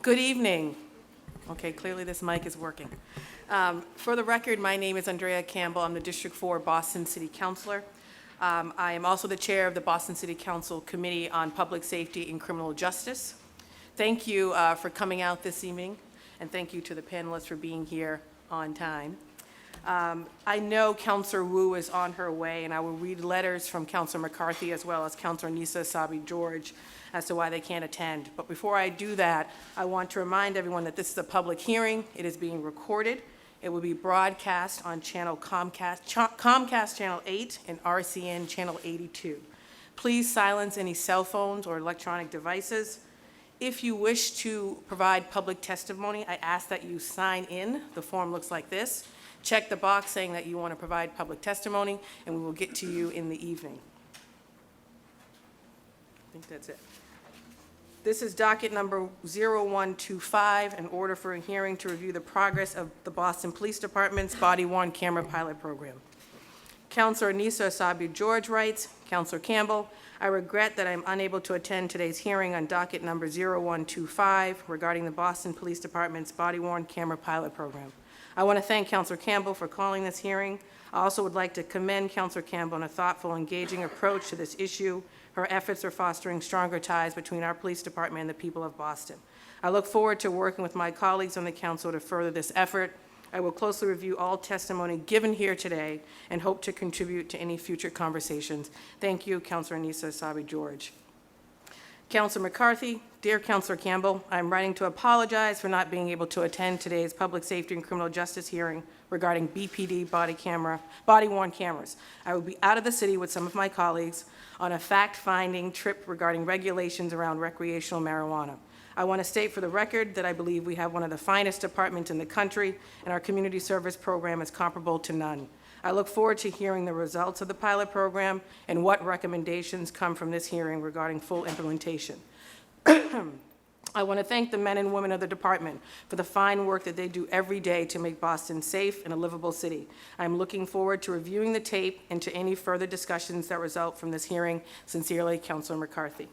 Good evening. Okay, clearly this mic is working. For the record, my name is Andrea Campbell. I'm the District 4 Boston City Councilor. I am also the chair of the Boston City Council Committee on Public Safety and Criminal Justice. Thank you for coming out this evening, and thank you to the panelists for being here on time. I know Councilor Wu is on her way, and I will read letters from Councilor McCarthy as well as Councilor Nisa Sabi-George as to why they can't attend. But before I do that, I want to remind everyone that this is a public hearing. It is being recorded. It will be broadcast on channel Comcast Channel 8 and RCN Channel 82. Please silence any cell phones or electronic devices. If you wish to provide public testimony, I ask that you sign in. The form looks like this. Check the box saying that you want to provide public testimony, and we will get to you in the evening. I think that's it. This is docket number 0125, an order for a hearing to review the progress of the Boston Police Department's body-worn camera pilot program. Councilor Nisa Sabi-George writes, Councilor Campbell, I regret that I am unable to attend today's hearing on docket number 0125 regarding the Boston Police Department's body-worn camera pilot program. I want to thank Councilor Campbell for calling this hearing. I also would like to commend Councilor Campbell on a thoughtful, engaging approach to this issue. Her efforts are fostering stronger ties between our police department and the people of Boston. I look forward to working with my colleagues on the council to further this effort. I will closely review all testimony given here today and hope to contribute to any future conversations. Thank you, Councilor Nisa Sabi-George. Councilor McCarthy, dear Councilor Campbell, I'm writing to apologize for not being able to attend today's public safety and criminal justice hearing regarding BPD body-worn cameras. I will be out of the city with some of my colleagues on a fact-finding trip regarding regulations around recreational marijuana. I want to state for the record that I believe we have one of the finest departments in the country, and our community service program is comparable to none. I look forward to hearing the results of the pilot program and what recommendations come from this hearing regarding full implementation. I want to thank the men and women of the department for the fine work that they do every day to make Boston safe and a livable city. I'm looking forward to reviewing the tape and to any further discussions that result from this hearing. Sincerely, Councilor McCarthy.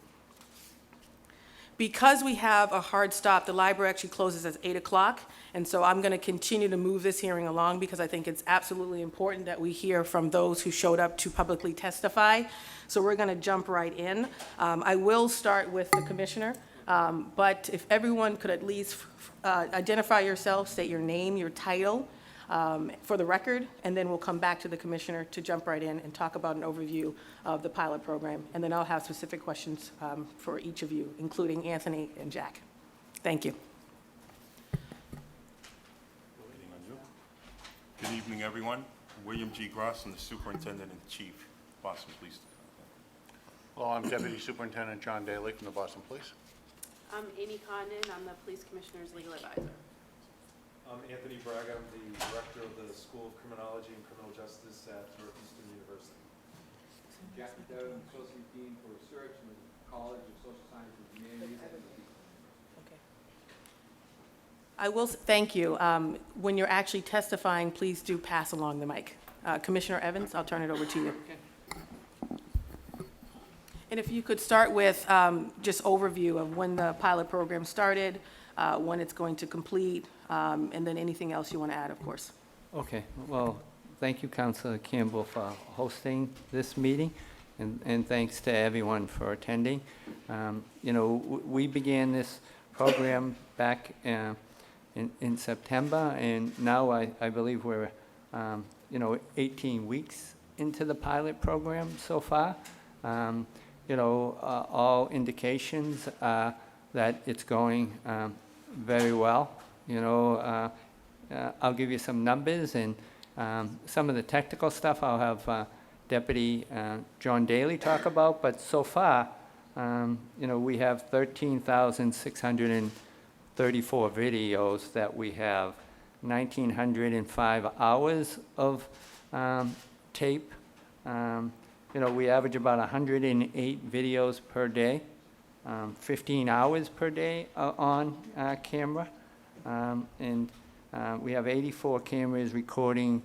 Because we have a hard stop, the library actually closes at 8 o'clock, and so I'm going to continue to move this hearing along because I think it's absolutely important that we hear from those who showed up to publicly testify. So we're going to jump right in. I will start with the commissioner, but if everyone could at least identify yourself, state your name, your title, for the record, and then we'll come back to the commissioner to jump right in and talk about an overview of the pilot program, and then I'll have specific questions for each of you, including Anthony and Jack. Thank you. Good evening, everyone. William G. Gross, I'm the Superintendent-in-Chief, Boston Police Department. Hello, I'm Deputy Superintendent John Daly from the Boston Police. I'm Amy Condon. I'm the Police Commissioner's Legal Advisor. I'm Anthony Braga. I'm the Director of the School of Criminology and Criminal Justice at Northeastern University. Jack Doe, Associate Dean for Research in the College of Social Sciences and Humanities. Okay. I will thank you. When you're actually testifying, please do pass along the mic. Commissioner Evans, I'll turn it over to you. And if you could start with just overview of when the pilot program started, when it's going to complete, and then anything else you want to add, of course. Okay, well, thank you, Councilor Campbell, for hosting this meeting, and thanks to everyone for attending. We began this program back in September, and now I believe we're 18 weeks into the pilot program so far. All indications are that it's going very well. I'll give you some numbers, and some of the technical stuff I'll have Deputy John Daly talk about, but so far, we have 13,634 videos that we have, 1,905 hours of tape. We average about 108 videos per day, 15 hours per day on camera, and we have 84 cameras recording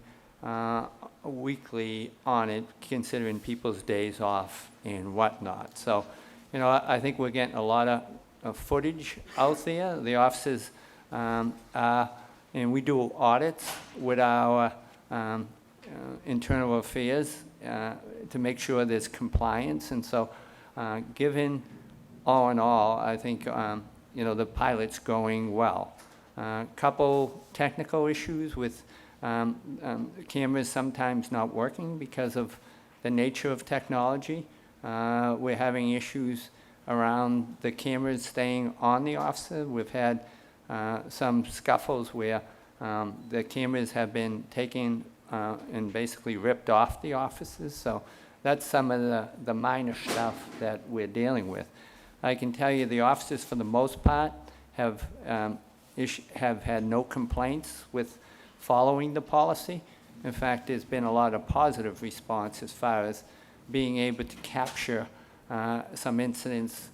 weekly on it, considering people's days off and whatnot. So, I think we're getting a lot of footage out there. The officers and we do audits with our internal affairs to make sure there's compliance. And so given all in all, I think, the pilot's going well. Couple technical issues with cameras sometimes not working because of the nature of technology. We're having issues around the cameras staying on the officer. We've had some scuffles where the cameras have been taken and basically ripped off the officers. So that's some of the minor stuff that we're dealing with. I can tell you the officers, for the most part, have had no complaints with following the policy. In fact, there's been a lot of positive response as far as being able to capture some incidents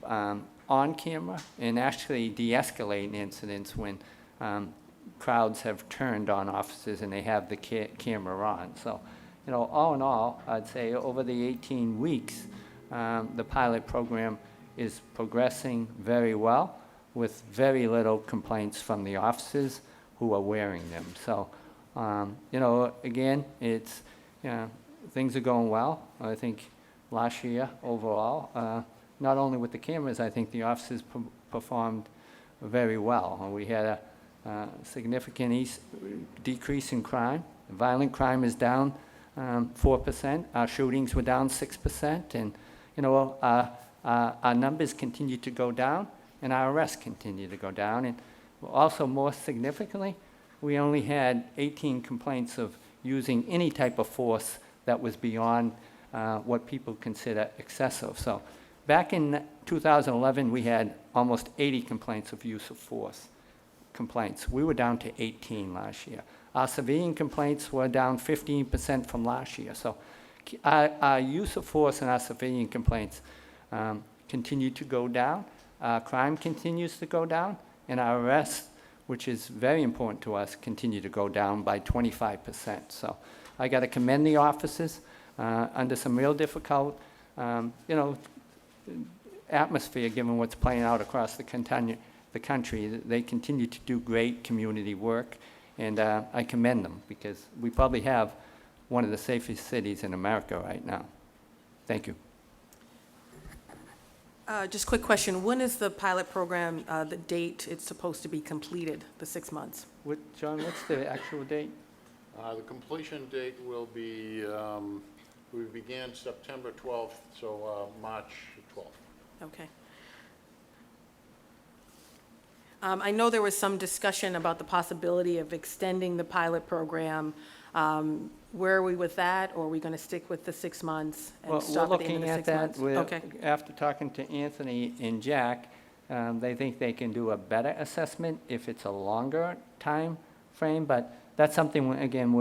on camera and actually de-escalating incidents when crowds have turned on officers and they have the camera on. So, all in all, I'd say over the 18 weeks, the pilot program is progressing very well with very little complaints from the officers who are wearing them. So, again, it's, things are going well. I think last year overall, not only with the cameras, I think the officers performed very well. We had a significant decrease in crime. Violent crime is down 4%. Our shootings were down 6%. And, our numbers continue to go down and our arrests continue to go down. And also, more significantly, we only had 18 complaints of using any type of force that was beyond what people consider excessive. So back in 2011, we had almost 80 complaints of use of force complaints. We were down to 18 last year. Our civilian complaints were down 15% from last year. So our use of force and our civilian complaints continue to go down. Crime continues to go down, and our arrests, which is very important to us, continue to go down by 25%. So I got to commend the officers under some real difficult, atmosphere, given what's playing out across the country. They continue to do great community work, and I commend them because we probably have one of the safest cities in America right now. Thank you. Just a quick question. When is the pilot program, the date it's supposed to be completed, the 6 months? John, what's the actual date? The completion date will be, we began September 12th, so March 12th. Okay. I know there was some discussion about the possibility of extending the pilot program. Where are we with that, or are we going to stick with the 6 months Well, and stop we're at the end of looking the at 6 that. months? Okay. After talking to Anthony and Jack, they think they can do a better assessment if it's a longer time frame, but that's something, again,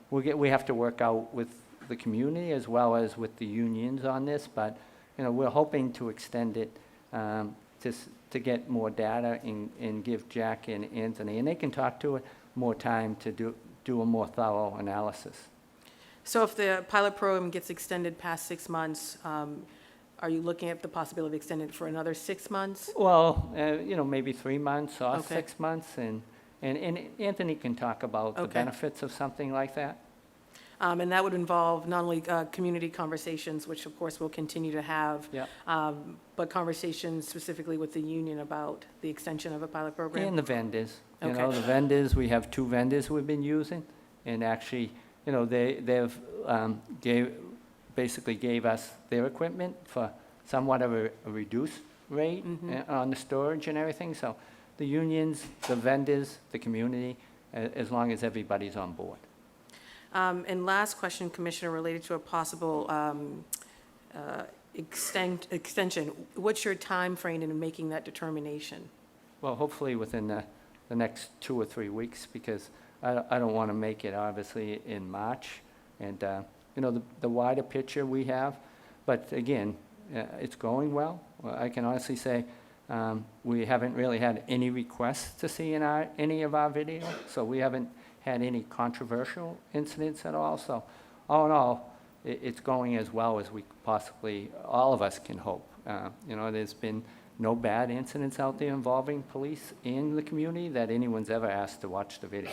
we have to work out with the community as well as with the unions on this, but we're hoping to extend it to get more data and give Jack and Anthony, and they can talk to it, more time to do a more thorough analysis. So if the pilot program gets extended past 6 months, are you looking at the possibility of extending it for another 6 months? Well, maybe 3 months or Okay. 6 months, and Anthony can talk about the Okay. benefits of something like that. And that would involve not only community conversations, which of course we'll continue to have, Yeah. but conversations specifically with the union about the extension of a pilot program? And the vendors. Okay. The vendors, we have 2 vendors we've been using, and actually, they've basically gave us their equipment for somewhat of a reduced rate on the storage and everything. So the unions, the vendors, the community, as long as everybody's on board. And last question, Commissioner, related to a possible extension. What's your time frame in making that determination? Well, hopefully within the next 2 or 3 weeks, because I don't want to make it, obviously, in March. And, the wider picture we have. But again, it's going well. I can honestly say we haven't really had any requests to see in any of our video, so we haven't had any controversial incidents at all. So all in all, it's going as well as we possibly, all of us can hope. There's been no bad incidents out there involving police and the community that anyone's ever asked to watch the video.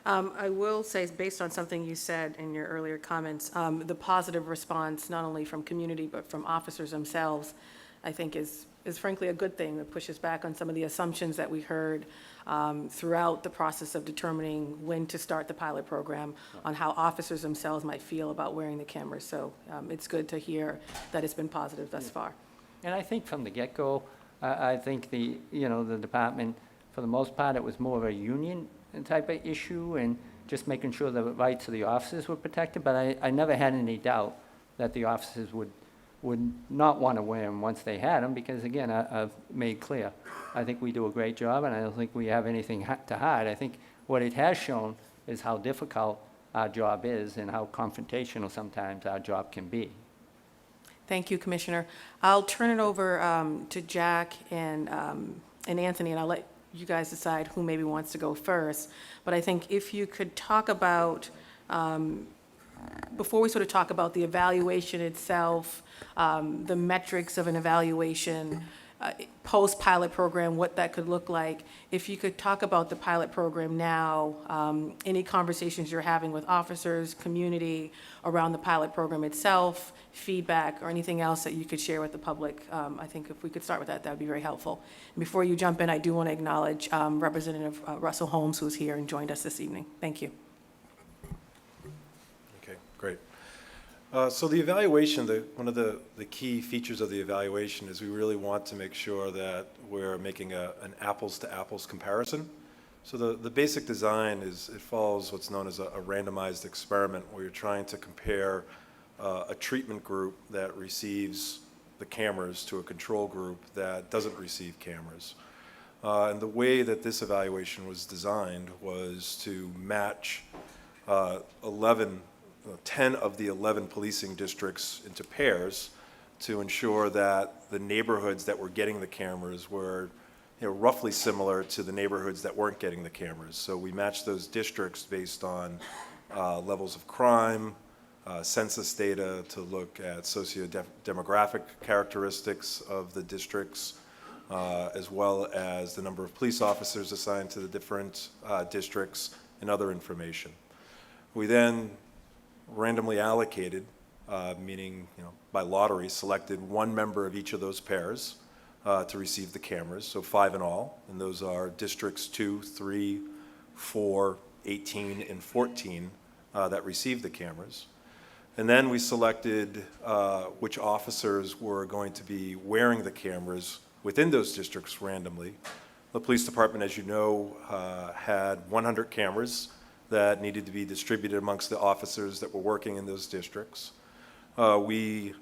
I will say, based on something you said in your earlier comments, the positive response, not only from community, but from officers themselves, I think is frankly a good thing. That pushes back on some of the assumptions that we heard throughout the process of determining when to start the pilot program, on how officers themselves might feel about wearing the cameras. So it's good to hear that it's been positive thus far. And I think from the get-go, I think the department, for the most part, it was more of a union type of issue and just making sure the rights of the officers were protected. But I never had any doubt that the officers would not want to wear them once they had them, because again, I've made clear, I think we do a great job, and I don't think we have anything to hide. I think what it has shown is how difficult our job is and how confrontational sometimes our job can be. Thank you, Commissioner. I'll turn it over to Jack and Anthony, and I'll let you guys decide who maybe wants to go first. But I think if you could talk about, before we sort of talk about the evaluation itself, the metrics of an evaluation, post-pilot program, what that could look like, if you could talk about the pilot program now, any conversations you're having with officers, community around the pilot program itself, feedback, or anything else that you could share with the public. I think if we could start with that, that would be very helpful. And before you jump in, I do want to acknowledge Representative Russell Holmes, who's here and joined us this evening. Thank you. Okay, great. So the evaluation, one of the key features of the evaluation is we really want to make sure that we're making an apples-to-apples comparison. So the basic design is, it follows what's known as a randomized experiment, where you're trying to compare a treatment group that receives the cameras to a control group that doesn't receive cameras. And the way that this evaluation was designed was to match 10 of the 11 policing districts into pairs to ensure that the neighborhoods that were getting the cameras were roughly similar to the neighborhoods that weren't getting the cameras. So we matched those districts based on levels of crime, census data to look at socio-demographic characteristics of the districts, as well as the number of police officers assigned to the different districts and other information. We then randomly allocated, meaning by lottery, selected one member of each of those pairs to receive the cameras, so 5 in all, and those are districts 2, 3, 4, 18, and 14 that received the cameras. And then we selected which officers were going to be wearing the cameras within those districts randomly. The police department, as you know, had 100 cameras that needed to be distributed amongst the officers that were working in those districts. We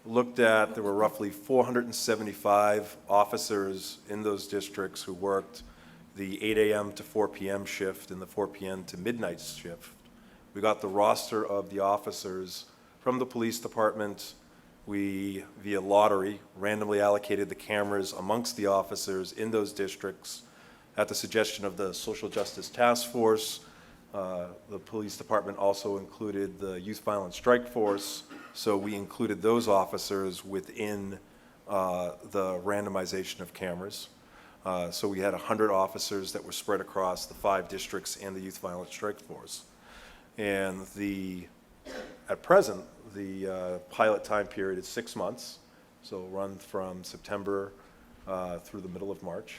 looked at, there were roughly 475 officers in those districts who worked the 8 a.m. to 4 p.m. shift and the 4 p.m. to midnight shift. We got the roster of the officers from the police department. We, via lottery, randomly allocated the cameras amongst the officers in those districts at the suggestion of the Social Justice Task Force. The police department also included the Youth Violence Strike Force, so we included those officers within the randomization of cameras. So we had 100 officers that were spread across the 5 districts and the Youth Violence Strike Force. And at present, the pilot time period is 6 months, so it'll run from September through the middle of March.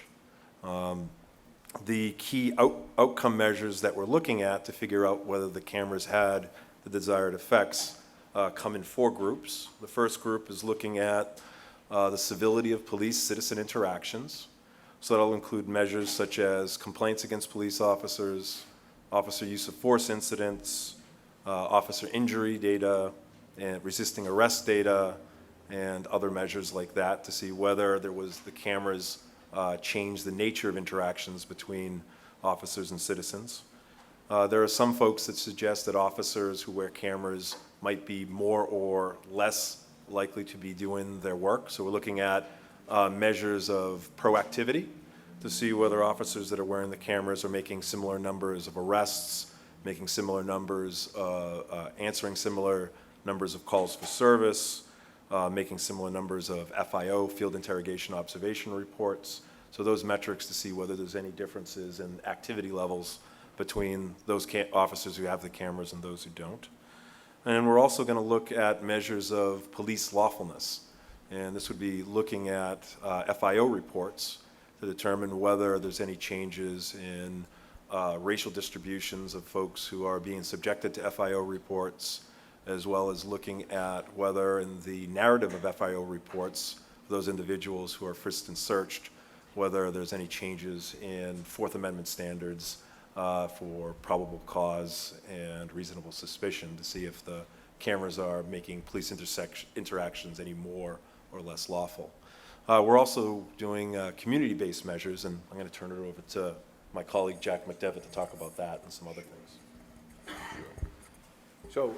The key outcome measures that we're looking at to figure out whether the cameras had the desired effects come in 4 groups. The first group is looking at the civility of police-citizen interactions. So that'll include measures such as complaints against police officers, officer use of force incidents, officer injury data, and resisting arrest data, and other measures like that to see whether the cameras change the nature of interactions between officers and citizens. There are some folks that suggest that officers who wear cameras might be more or less likely to be doing their work. So we're looking at measures of proactivity to see whether officers that are wearing the cameras are making similar numbers of arrests, making similar numbers, answering similar numbers of calls for service, making similar numbers of FIO, field interrogation observation reports. So those metrics to see whether there's any differences in activity levels between those officers who have the cameras and those who don't. And we're also going to look at measures of police lawfulness. And this would be looking at FIO reports to determine whether there's any changes in racial distributions of folks who are being subjected to FIO reports, as well as looking at whether in the narrative of FIO reports, those individuals who are frisked and searched, whether there's any changes in Fourth Amendment standards for probable cause and reasonable suspicion to see if the cameras are making police interactions any more or less lawful. We're also doing community-based measures, and I'm going to turn it over to my colleague Jack McDevitt to talk about that and some other things. So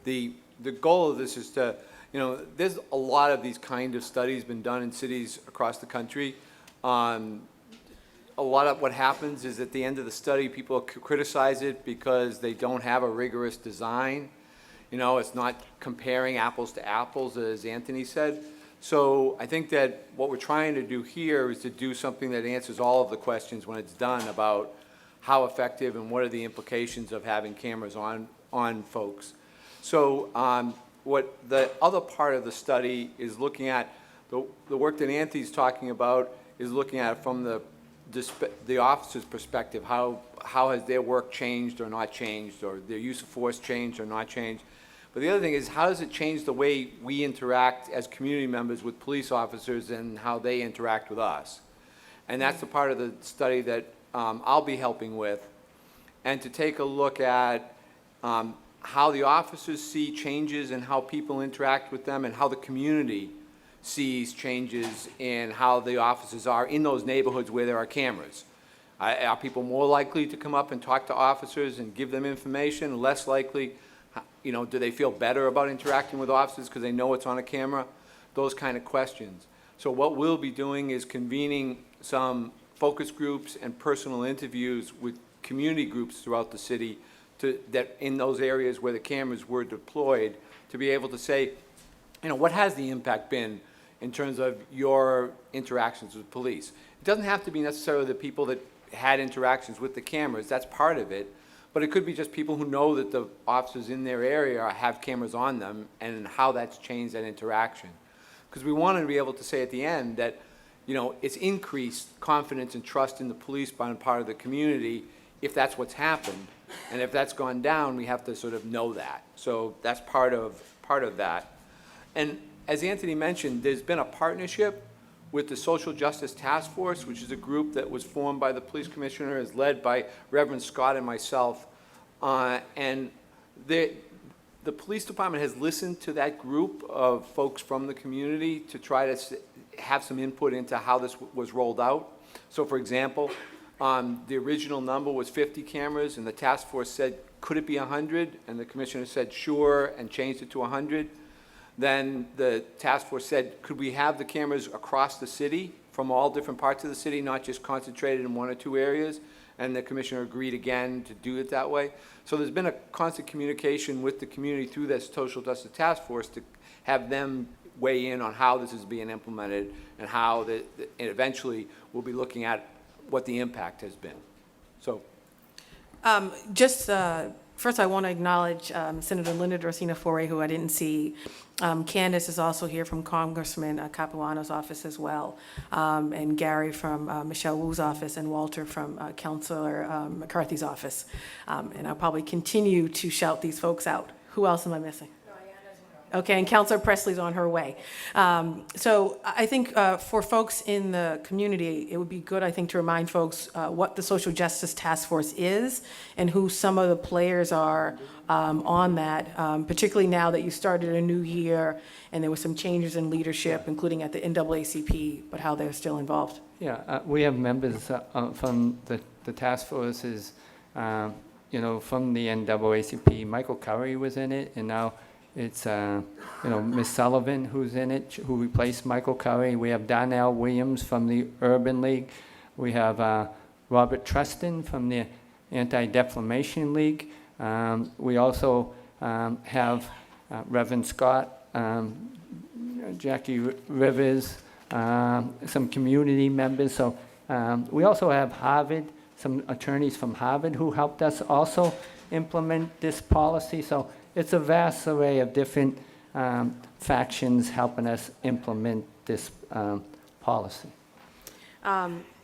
the goal of this is to, there's a lot of these kind of studies been done in cities across the country. A lot of what happens is at the end of the study, people criticize it because they don't have a rigorous design. It's not comparing apples to apples, as Anthony said. So I think that what we're trying to do here is to do something that answers all of the questions when it's done about how effective and what are the implications of having cameras on folks. So what the other part of the study is looking at, the work that Anthony's talking about is looking at from the officer's perspective, how has their work changed or not changed, or their use of force changed or not changed. But the other thing is, how does it change the way we interact as community members with police officers and how they interact with us? And that's the part of the study that I'll be helping with, and to take a look at how the officers see changes in how people interact with them and how the community sees changes in how the officers are in those neighborhoods where there are cameras. Are people more likely to come up and talk to officers and give them information, less likely? Do they feel better about interacting with officers because they know it's on a camera? Those kind of questions. So what we'll be doing is convening some focus groups and personal interviews with community groups throughout the city that in those areas where the cameras were deployed, to be able to say, what has the impact been in terms of your interactions with police? It doesn't have to be necessarily the people that had interactions with the cameras. That's part of it. But it could be just people who know that the officers in their area have cameras on them and how that's changed that interaction. Because we wanted to be able to say at the end that, it's increased confidence and trust in the police by part of the community if that's what's happened. And if that's gone down, we have to sort of know that. So that's part of that. And as Anthony mentioned, there's been a partnership with the Social Justice Task Force, which is a group that was formed by the police commissioner, is led by Reverend Scott and myself. And the police department has listened to that group of folks from the community to try to have some input into how this was rolled out. So for example, the original number was 50 cameras, and the task force said, could it be 100? And the commissioner said, sure, and changed it to 100. Then the task force said, could we have the cameras across the city from all different parts of the city, not just concentrated in one or two areas? And the commissioner agreed again to do it that way. So there's been a constant communication with the community through this Social Justice Task Force to have them weigh in on how this is being implemented and how and eventually we'll be looking at what the impact has been. So. First, I want to acknowledge Senator Linda Dracena-Foray, who I didn't see. Candace is also here from Congressman Capuano's office as well, and Gary from Michelle Wu's office, and Walter from Councilor McCarthy's office. And I'll probably continue to shout these folks out. Who else am I missing? Okay, and Councilor Presley's on her way. So I think for folks in the community, it would be good, I think, to remind folks what the Social Justice Task Force is and who some of the players are on that, particularly now that you started a new year and there were some changes in leadership, including at the NAACP, but how they're still involved. Yeah, we have members from the task forces, from the NAACP. Michael Curry was in it, and now it's, Ms. Sullivan who's in it, who replaced Michael Curry. We have Donnell Williams from the Urban League. We have Robert Trustin from the Anti-Defamation League. We also have Reverend Scott Jackie Rivers, some community members. So we also have Harvard, some attorneys from Harvard who helped us also implement this policy. So it's a vast array of different factions helping us implement this policy.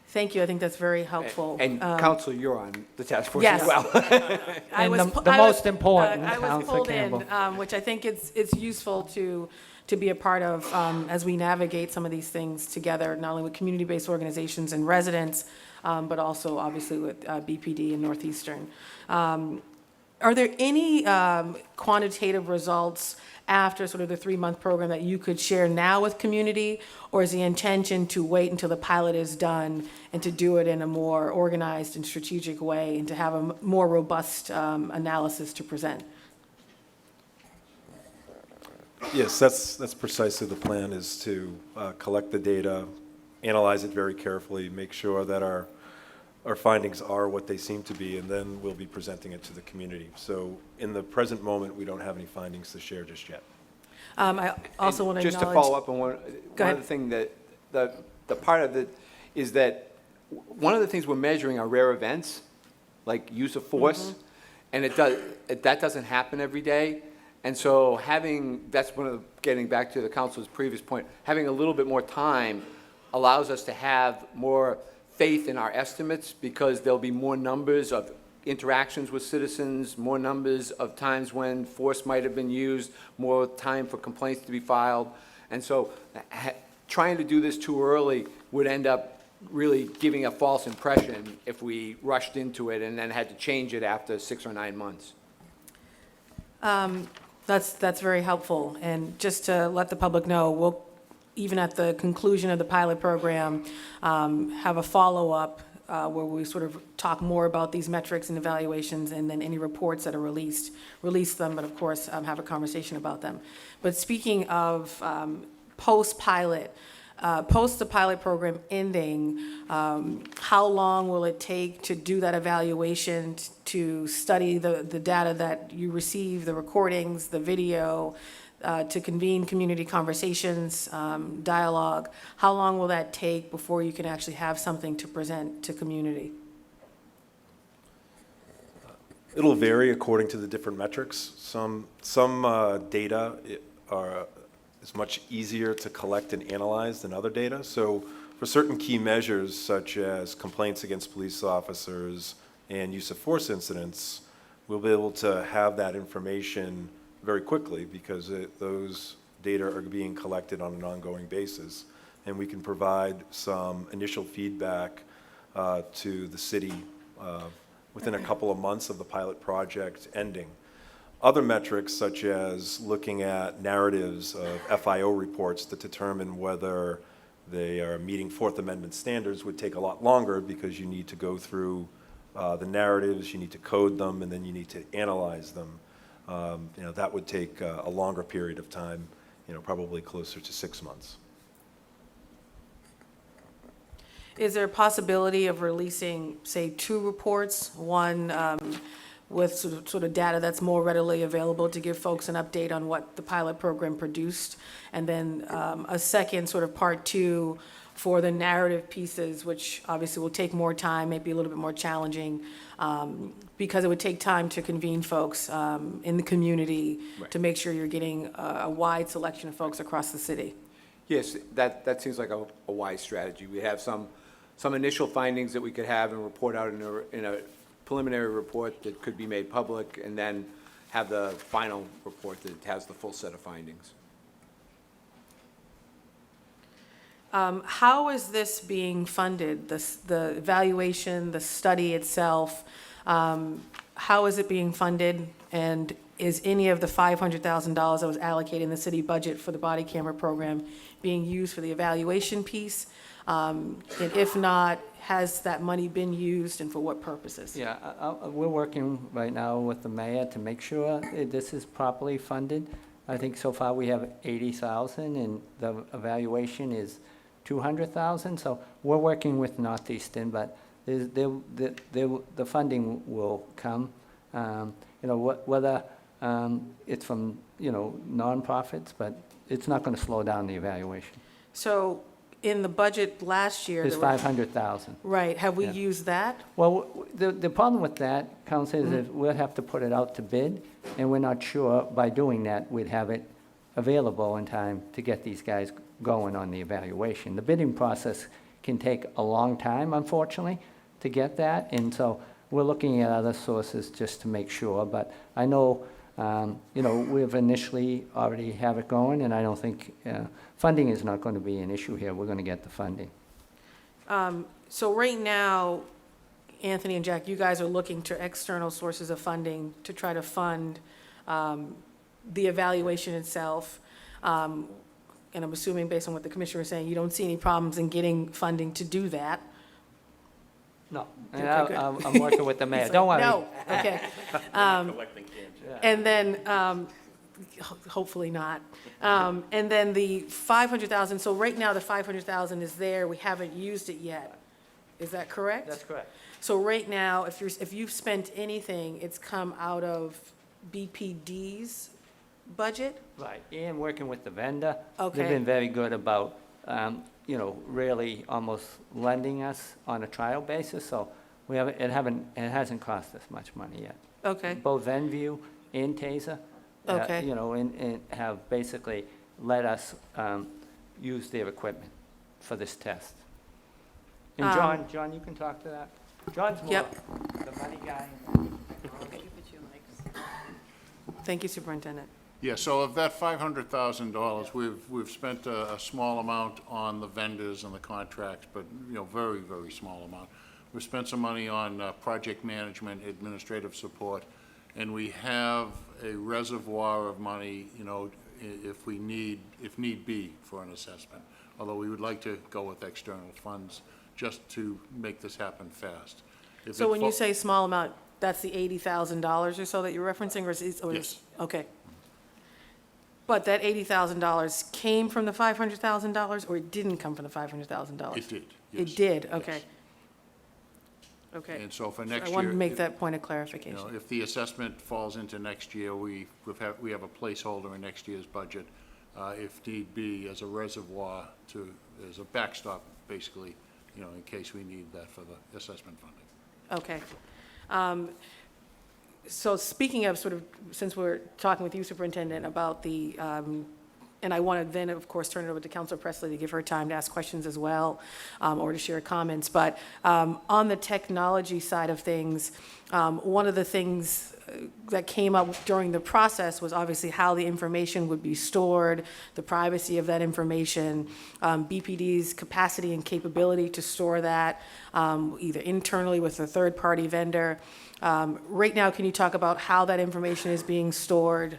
Thank you, I think that's very helpful. And Council, you're on the task force Yes. as well. I And was the pu- I most was- important, I was Councilor pulled in, Campbell. which I think it's useful to be a part of as we navigate some of these things together, not only with community-based organizations and residents, but also obviously with BPD and Northeastern. Are there any quantitative results after sort of the 3-month program that you could share now with community? Or is the intention to wait until the pilot is done and to do it in a more organized and strategic way and to have a more robust analysis to present? Yes, that's precisely the plan, is to collect the data, analyze it very carefully, make sure that our findings are what they seem to be, and then we'll be presenting it to the community. So in the present moment, we don't have any findings to share just yet. I also want to Just to acknowledge. follow up on one of ahead. the thing that, the part of it is that one of the things we're measuring are rare events, like use of force, and that doesn't happen every day. And so that's one of getting back to the council's previous point, having a little bit more time allows us to have more faith in our estimates, because there'll be more numbers of interactions with citizens, more numbers of times when force might have been used, more time for complaints to be filed. And so trying to do this too early would end up really giving a false impression if we rushed into it and then had to change it after 6 or 9 months. That's very helpful. And just to let the public know, we'll, even at the conclusion of the pilot program, have a follow-up where we sort of talk more about these metrics and evaluations, and then any reports that are release them, but of course, have a conversation about them. But speaking of post-pilot, post the pilot program ending, how long will it take to do that evaluation, to study the data that you receive, the recordings, the video, to convene community conversations, dialogue? How long will that take before you can actually have something to present to community? It'll vary according to the different metrics. Some data is much easier to collect and analyze than other data. So for certain key measures, such as complaints against police officers and use of force incidents, we'll be able to have that information very quickly, because those data are being collected on an ongoing basis. And we can provide some initial feedback to the city within a couple of months of the pilot project ending. Other metrics, such as looking at narratives of FIO reports to determine whether they are meeting Fourth Amendment standards, would take a lot longer, because you need to go through the narratives, you need to code them, and then you need to analyze them. That would take a longer period of time, probably closer to 6 months. Is there a possibility of releasing, say, 2 reports, one with sort of data that's more readily available to give folks an update on what the pilot program produced, and then a second sort of part 2 for the narrative pieces, which obviously will take more time, maybe a little bit more challenging, because it would take time to convene folks in the community to make sure you're getting a wide selection of folks across the city? Yes, that seems like a wise strategy. We have some initial findings that we could have and report out in a preliminary report that could be made public, and then have the final report that has the full set of findings. How is this being funded, the evaluation, the study itself? How is it being funded? And is any of the $500,000 that was allocated in the city budget for the body camera program being used for the evaluation piece? And if not, has that money been used, and for what purposes? Yeah, we're working right now with the mayor to make sure this is properly funded. I think so far we have 80,000, and the evaluation is 200,000. So we're working with Northeastern, but the funding will come. Whether It's from, nonprofits, but it's not going to slow down the evaluation. So in the budget last year, There's there were- 500,000. right, have we Yeah. used that? Well, the problem with that, Council, is that we'll have to put it out to bid, and we're not sure by doing that we'd have it available in time to get these guys going on the evaluation. The bidding process can take a long time, unfortunately, to get that, and so we're looking at other sources just to make sure. But I know, we've initially already have it going, and I don't think funding is not going to be an issue here. We're going to get the funding. So right now, Anthony and Jack, you guys are looking to external sources of funding to try to fund the evaluation itself. And I'm assuming, based on what the commissioner was saying, you don't see any problems in getting funding to do that. No. Okay, And good. I'm working with the mayor. He's Don't like, worry. No, okay. Collecting cans. And then, hopefully not. And then the 500,000, so right now the 500,000 is there, we haven't used it yet. Is that correct? That's correct. So right now, if you've spent anything, it's come out of BPD's budget? Right, and working with the vendor. Okay. They've been very good about, really almost lending us on a trial basis, so it hasn't cost us much money yet. Okay, Both Enview and Taser, Okay. and have basically let us use their equipment for this test. And John, you can talk to that. John's more Yep. the money guy. thank you, Superintendent. Yeah, so of that $500,000, we've spent a small amount on the vendors and the contracts, but, very, very small amount. We've spent some money on project management, administrative support, and we have a reservoir of money, if need be, for an assessment. Although we would like to go with external funds just to make this happen fast. If So it when you fo- say small amount, that's the $80,000 or so that you're referencing, Yes. Okay. But that $80,000 came from the $500,000, or it didn't come from the $500,000? It did, yes. It did, okay. Yes. Okay. And so for I next year. wanted to make if- that point of clarification. If the assessment falls into next year, we have a placeholder in next year's budget, if need be, as a reservoir as a backstop, basically, in case we need that for the assessment funding. Okay. So speaking of sort of, since we're talking with you, Superintendent, about the, and I want to then, of course, turn it over to Councilor Presley to give her time to ask questions as well, or to share comments. But on the technology side of things, one of the things that came up during the process was obviously how the information would be stored, the privacy of that information, BPD's capacity and capability to store that, either internally with a third-party vendor. Right now, can you talk about how that information is being stored?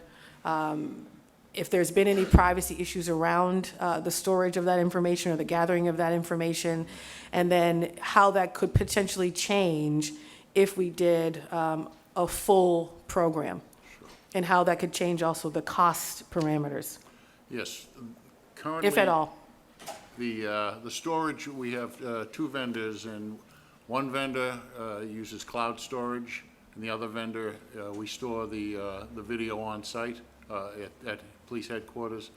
If there's been any privacy issues around the storage of that information or the gathering of that information, and then how that could potentially change if we did a full program, and how that could change also the cost parameters, Yes, currently. if at all. The storage, we have two vendors, and one vendor uses cloud storage, and the other vendor, we store the video on site at police headquarters.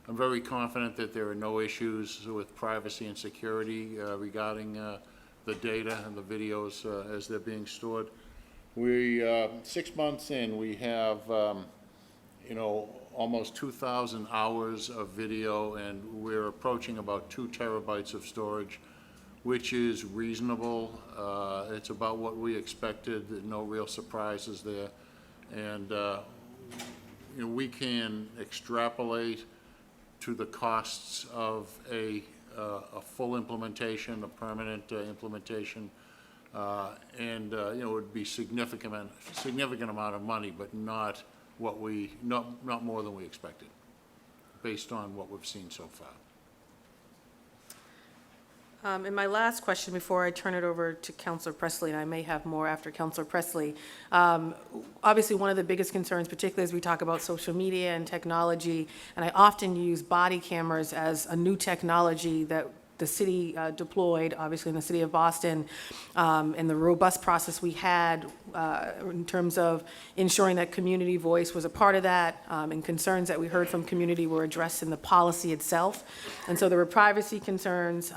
I'm very confident that there are no issues with privacy and security regarding the data and the videos as they're being stored. 6 months in, we have, almost 2,000 hours of video, and we're approaching about 2 terabytes of storage, which is reasonable. It's about what we expected, no real surprises there. And, we can extrapolate to the costs of a full implementation, a permanent implementation. And, it would be significant amount of money, but not more than we expected, based on what we've seen so far. And my last question before I turn it over to Councilor Presley, and I may have more after Councilor Presley. Obviously, one of the biggest concerns, particularly as we talk about social media and technology, and I often use body cameras as a new technology that the city deployed, obviously in the city of Boston, and the robust process we had in terms of ensuring that community voice was a part of that, and concerns that we heard from community were addressed in the policy itself. And so there were privacy concerns.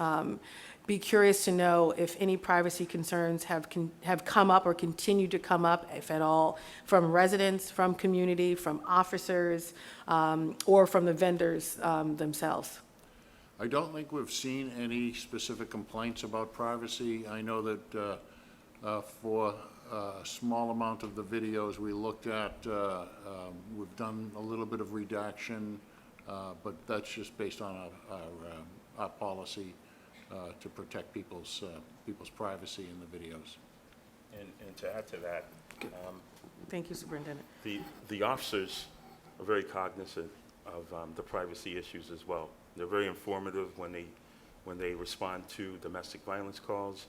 Be curious to know if any privacy concerns have come up or continue to come up, if at all, from residents, from community, from officers, or from the vendors themselves. I don't think we've seen any specific complaints about privacy. I know that for a small amount of the videos we looked at, we've done a little bit of redaction, but that's just based on our policy to protect people's privacy in the videos. And to add to that, Thank you, Superintendent. the officers are very cognizant of the privacy issues as well. They're very informative when they respond to domestic violence calls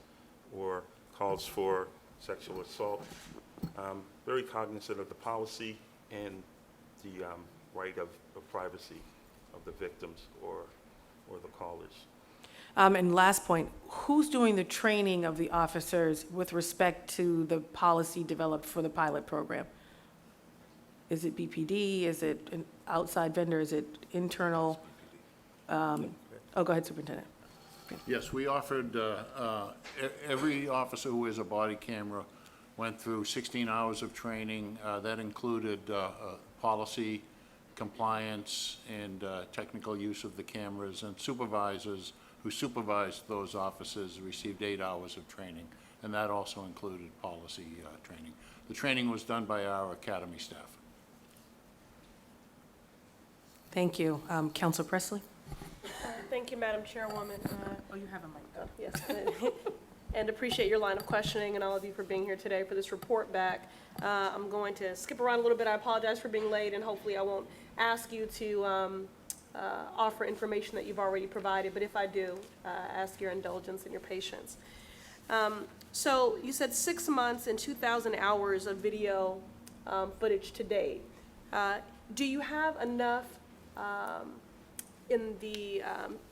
or calls for sexual assault. Very cognizant of the policy and the right of privacy of the victims or the callers. And last point, who's doing the training of the officers with respect to the policy developed for the pilot program? Is it BPD? Is it an outside vendor? Is it internal? Oh, go ahead, Superintendent. Yes, we offered, every officer who wears a body camera went through 16 hours of training. That included policy, compliance, and technical use of the cameras, and supervisors who supervised those officers received 8 hours of training, and that also included policy training. The training was done by our academy staff. Thank you. Councilor Presley? Thank you, Madam Chairwoman. Oh, you have a mic. Yes, and appreciate your line of questioning and all of you for being here today for this report back. I'm going to skip around a little bit. I apologize for being late, and hopefully I won't ask you to offer information that you've already provided, but if I do, ask your indulgence and your patience. So you said 6 months and 2,000 hours of video footage to date. Do you have enough in the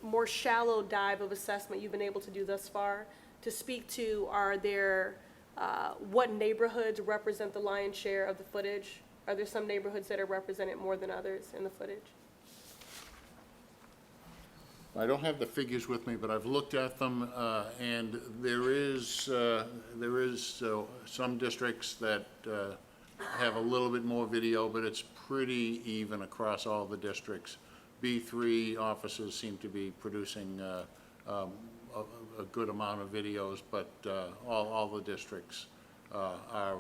more shallow dive of assessment you've been able to do thus far to speak to, are there, what neighborhoods represent the lion's share of the footage? Are there some neighborhoods that are represented more than others in the footage? I don't have the figures with me, but I've looked at them, and there is some districts that have a little bit more video, but it's pretty even across all the districts. B3 officers seem to be producing a good amount of videos, but all the districts are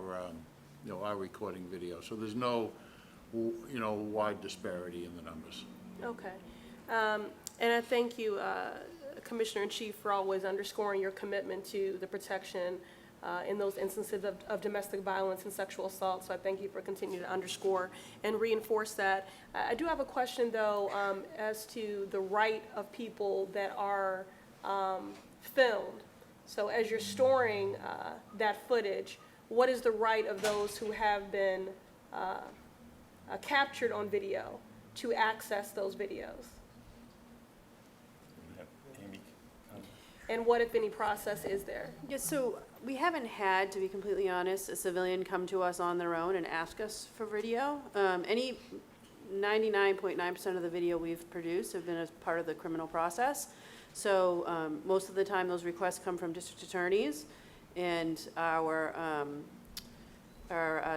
recording video. So there's no, wide disparity in the numbers. Okay. And I thank you, Commissioner-in-Chief, for always underscoring your commitment to the protection in those instances of domestic violence and sexual assault. So I thank you for continuing to underscore and reinforce that. I do have a question, though, as to the right of people that are filmed. So as you're storing that footage, what is the right of those who have been captured on video to access those videos? Amy? And what, if any, process is there? Yes, so we haven't had, to be completely honest, a civilian come to us on their own and ask us for video. 99.9% of the video we've produced have been as part of the criminal process. So most of the time those requests come from district attorneys, and our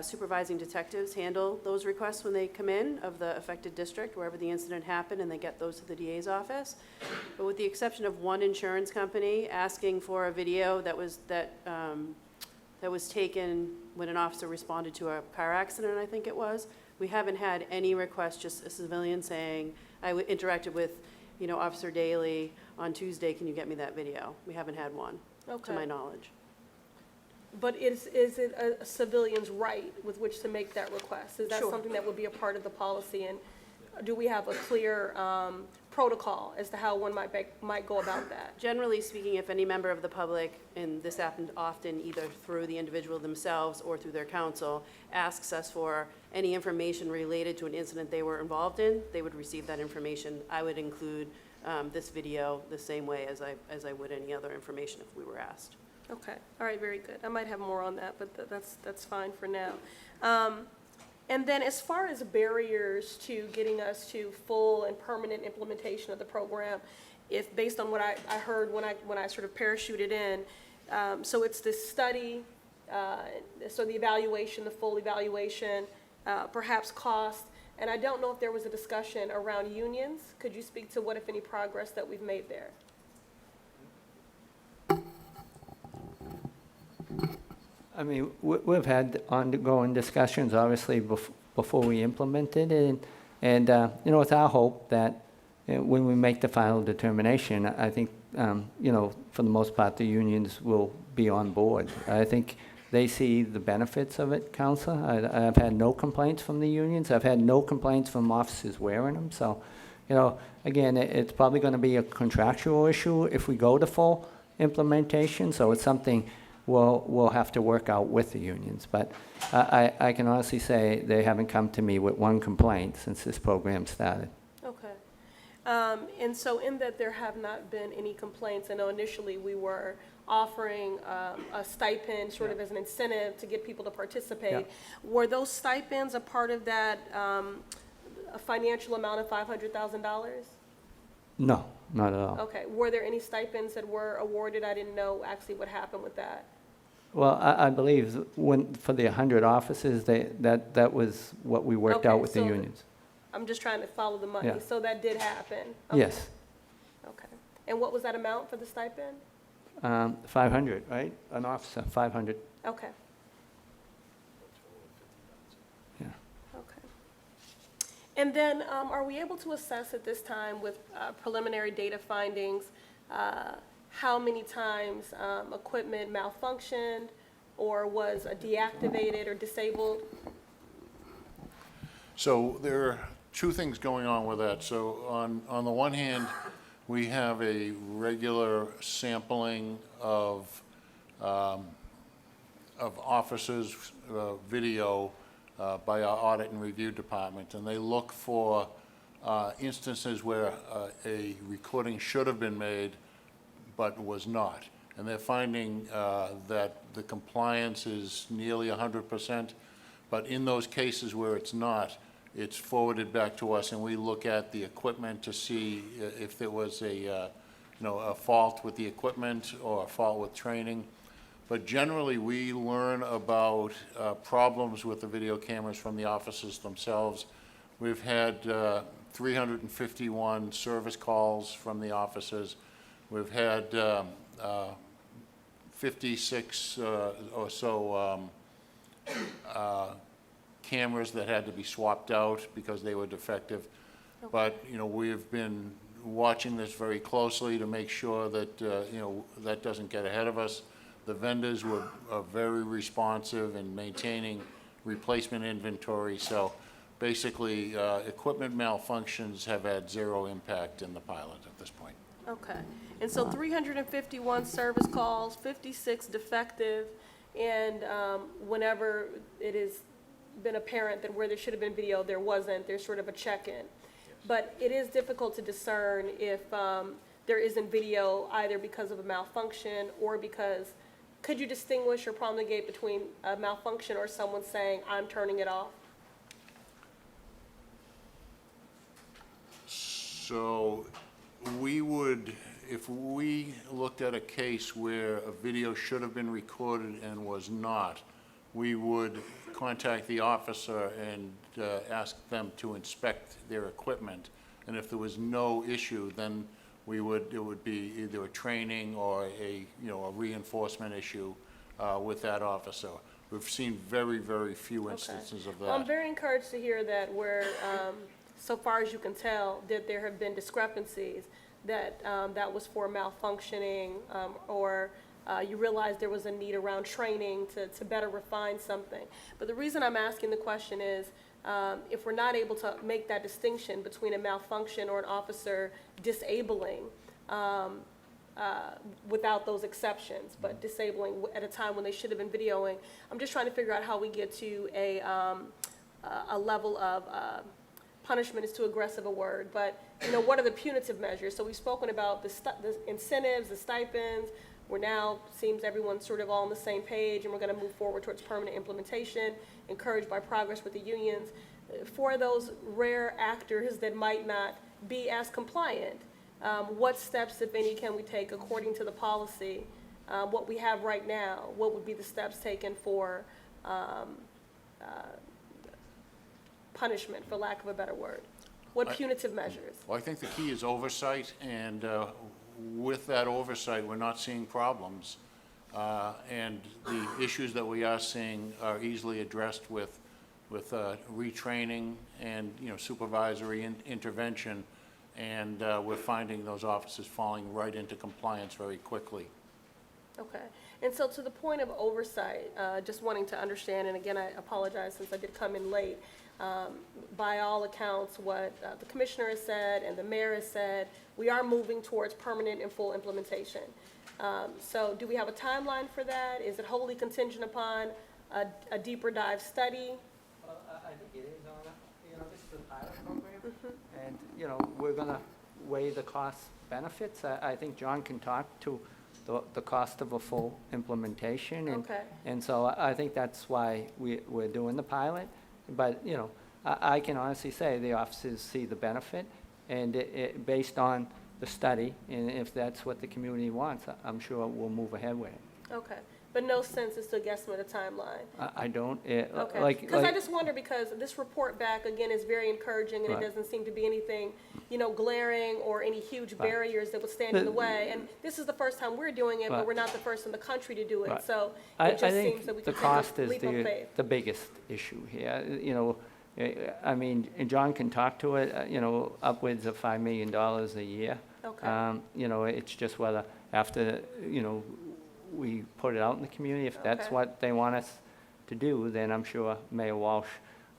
supervising detectives handle those requests when they come in of the affected district, wherever the incident happened, and they get those to the DA's office. But with the exception of one insurance company asking for a video that was taken when an officer responded to a car accident, I think it was, we haven't had any requests, just a civilian saying, I interacted with, Officer Daly on Tuesday, can you get me that video? We haven't had one, to my knowledge. But is it a civilian's right with which to make that request? Is that Sure. something that would be a part of the policy? And do we have a clear protocol as to how one might go about that? Generally speaking, if any member of the public, and this happened often either through the individual themselves or through their counsel, asks us for any information related to an incident they were involved in, they would receive that information. I would include this video the same way as I would any other information if we were asked. Okay, all right, very good. I might have more on that, but that's fine for now. And then as far as barriers to getting us to full and permanent implementation of the program, if, based on what I heard when I sort of parachuted in, so it's this study, so the evaluation, the full evaluation, perhaps cost, and I don't know if there was a discussion around unions. Could you speak to what, if any, progress that we've made there? I mean, we've had ongoing discussions, obviously, before we implemented it, and you know, it's our hope that when we make the final determination, I think, you know, for the most part, the unions will be on board. I think they see the benefits of it, Counselor. I've had no complaints from the unions. I've had no complaints from officers wearing them. So, you know, again, it's probably going to be a contractual issue if we go to full implementation. So it's something we'll have to work out with the unions. But I can honestly say they haven't come to me with one complaint since this program started. Okay. And so in that there have not been any complaints, I know initially we were offering a stipend sort of as an incentive to get people to participate. Yeah. Were those stipends a part of that a financial amount of $500,000? No, not at all. Okay. Were there any stipends that were awarded? I didn't know actually what happened with that. Well, I believe when, for the 100 officers, that was what we worked Okay, out with the so unions. I'm just trying to follow the money. Yeah. So that did happen? Okay. Yes, Okay. And what was that amount for the stipend? 500, right? An officer, 500, Okay. yeah. Okay. And then, are we able to assess at this time with preliminary data findings, how many times equipment malfunctioned or was deactivated or disabled? So there are two things going on with that. So on the one hand, we have a regular sampling of officers' video by our audit and review department, and they look for instances where a recording should have been made but was not. And they're finding that the compliance is nearly 100%, but in those cases where it's not, it's forwarded back to us, and we look at the equipment to see if there was a fault with the equipment or a fault with training. But generally, we learn about problems with the video cameras from the officers themselves. We've had 351 service calls from the officers. We've had 56 or so cameras that had to be swapped out because they were defective. Okay. But, you know, we've been watching this very closely to make sure that, that doesn't get ahead of us. The vendors are very responsive in maintaining replacement inventory. So basically, equipment malfunctions have had zero impact in the pilot at this point. Okay. And so 351 service calls, 56 defective, and whenever it has been apparent that where there should have been video, there wasn't, there's sort of a check-in. Yes. But it is difficult to discern if there isn't video either because of a malfunction or because, could you distinguish or promulgate between a malfunction or someone saying, I'm turning it off? So we would, if we looked at a case where a video should have been recorded and was not, we would contact the officer and ask them to inspect their equipment. And if there was no issue, then it would be either a training or a reinforcement issue with that officer. We've seen very, very few instances of that. Well, I'm very encouraged to hear that where, so far as you can tell, that there have been discrepancies, that that was for malfunctioning or you realized there was a need around training to better refine something. But the reason I'm asking the question is, if we're not able to make that distinction between a malfunction or an officer disabling without those exceptions, but disabling at a time when they should have been videoing, I'm just trying to figure out how we get to a level of punishment is too aggressive a word, but, you know, what are the punitive measures? So we've spoken about the incentives, the stipends. We're now, seems everyone's sort of all on the same page, and we're going to move forward towards permanent implementation, encouraged by progress with the unions. For those rare actors that might not be as compliant, what steps, if any, can we take according to the policy? What we have right now, what would be the steps taken for punishment, for lack of a better word? What punitive measures? Well, I think the key is oversight, and with that oversight, we're not seeing problems. And the issues that we are seeing are easily addressed with retraining and, you know, supervisory intervention, and we're finding those officers falling right into compliance very quickly. Okay. And so to the point of oversight, just wanting to understand, and again, I apologize since I did come in late, by all accounts, what the commissioner has said and the mayor has said, we are moving towards permanent and full implementation. So do we have a timeline for that? Is it wholly contingent upon a deeper dive study? Well, I think it is on, you know, this is a pilot program, and, you know, we're gonna weigh the cost benefits. I think John can talk to the cost of a full implementation, and, Okay. and so I think that's why we're doing the pilot. But, you know, I can honestly say the officers see the benefit, and based on the study, and if that's what the community wants, I'm sure we'll move ahead with it. Okay. But no census to guesstimate a timeline? I don't, Okay. like. Because I just wonder, because this report back, again, is very encouraging, and it Right. doesn't seem to be anything, you know, glaring or any huge Right. barriers that would stand in the way. And this is the first time we're doing it, but Right. we're not the first in the country to do it. Right. So I it just seems that think we the can cost take a is leap of faith. the biggest issue here. You know, I mean, and John can talk to it, you know, upwards of $5 million a year. Okay. You know, it's just whether after, you know, we put it out in the community, if that's Okay. what they want us to do, then I'm sure Mayor Walsh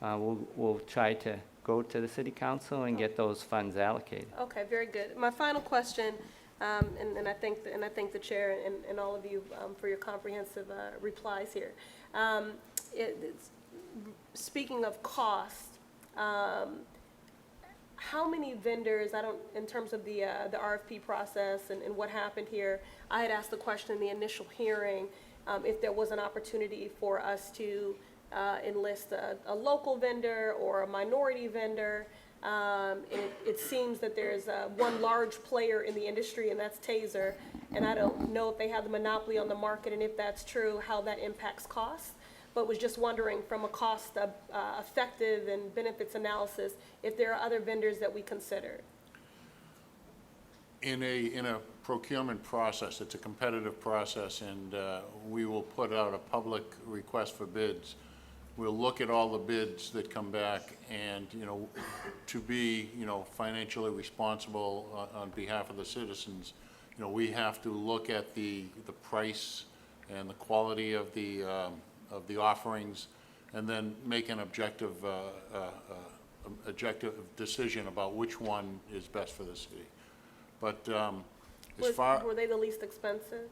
will try to go to the city council and get those funds allocated. Okay, very good. My final question, and I thank the chair and all of you for your comprehensive replies here. Speaking of cost, how many vendors, in terms of the RFP process and what happened here, I had asked the question in the initial hearing, if there was an opportunity for us to enlist a local vendor or a minority vendor. It seems that there's one large player in the industry, and that's Taser, and I don't know if they have the monopoly on the market, and if that's true, how that impacts costs. But was just wondering, from a cost effective and benefits analysis, if there are other vendors that we consider. In a procurement process, it's a competitive process, and we will put out a public request for bids. We'll look at all the bids that come back, and, you know, to be, you know, financially responsible on behalf of the citizens, you know, we have to look at the price and the quality of the offerings, and then make an objective decision about which one is best for the city. But Were they the least expensive?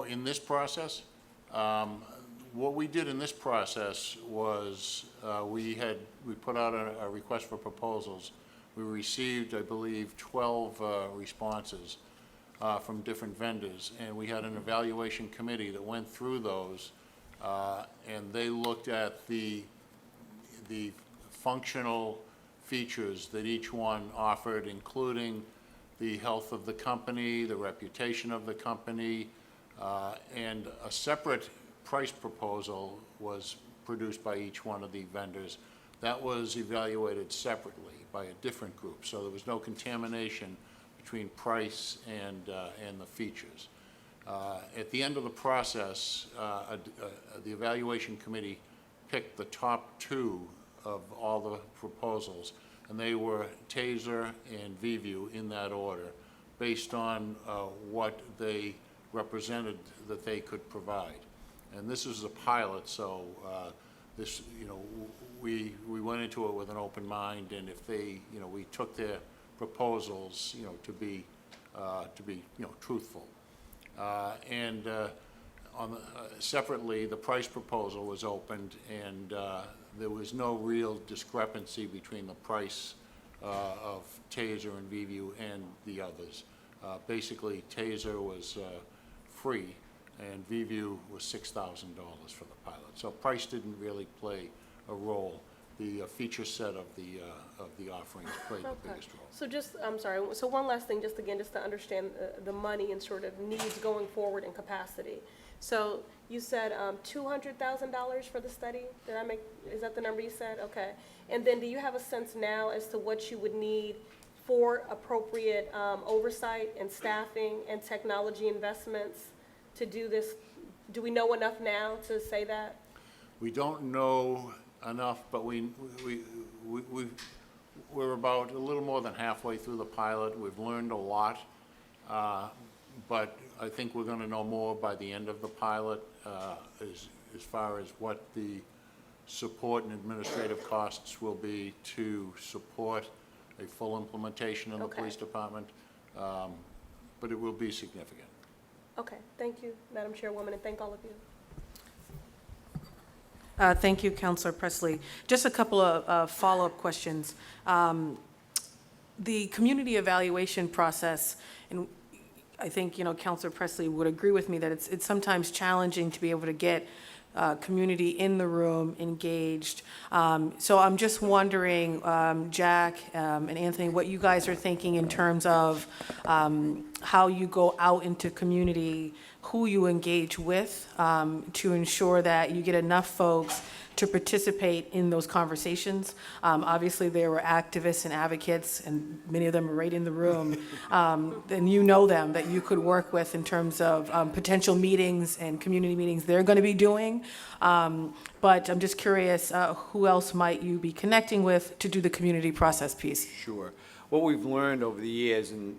in this process, what we did in this process was we put out a request for proposals. We received, I believe, 12 responses from different vendors, and we had an evaluation committee that went through those, and they looked at the functional features that each one offered, including the health of the company, the reputation of the company, and a separate price proposal was produced by each one of the vendors. That was evaluated separately by a different group, so there was no contamination between price and the features. At the end of the process, the evaluation committee picked the top 2 of all the proposals, and they were Taser and VView in that order, based on what they represented that they could provide. And this is a pilot, so this, you know, we went into it with an open mind, and if they, you know, we took their proposals, you know, to be, you know, truthful. Separately, the price proposal was opened, and there was no real discrepancy between the price of Taser and VView and the others. Basically, Taser was free, and VView was $6,000 for the pilot. So price didn't really play a role. The feature set of the offerings played the biggest role. So just, I'm sorry, so one last thing, just again, just to understand the money and sort of needs going forward in capacity. So you said $200,000 for the study? Did I make, is that the number you said? Okay. And then do you have a sense now as to what you would need for appropriate oversight and staffing and technology investments to do this? Do we know enough now to say that? We don't know enough, but we're about a little more than halfway through the pilot. We've learned a lot, but I think we're going to know more by the end of the pilot as far as what the support and administrative costs will be to support a full implementation in the Okay. police department, but it will be significant. Okay, thank you, Madam Chairwoman, and thank all of you. Thank you, Councilor Presley. Just a couple of follow-up questions. The community evaluation process, and I think, Councilor Presley would agree with me that it's sometimes challenging to be able to get community in the room engaged. So I'm just wondering, Jack and Anthony, what you guys are thinking in terms of how you go out into community, who you engage with, to ensure that you get enough folks to participate in those conversations. Obviously, there were activists and advocates, and many of them are right in the room. Then you know them, that you could work with in terms of potential meetings and community meetings they're going to be doing. But I'm just curious, who else might you be connecting with to do the community process piece? Sure. What we've learned over the years, and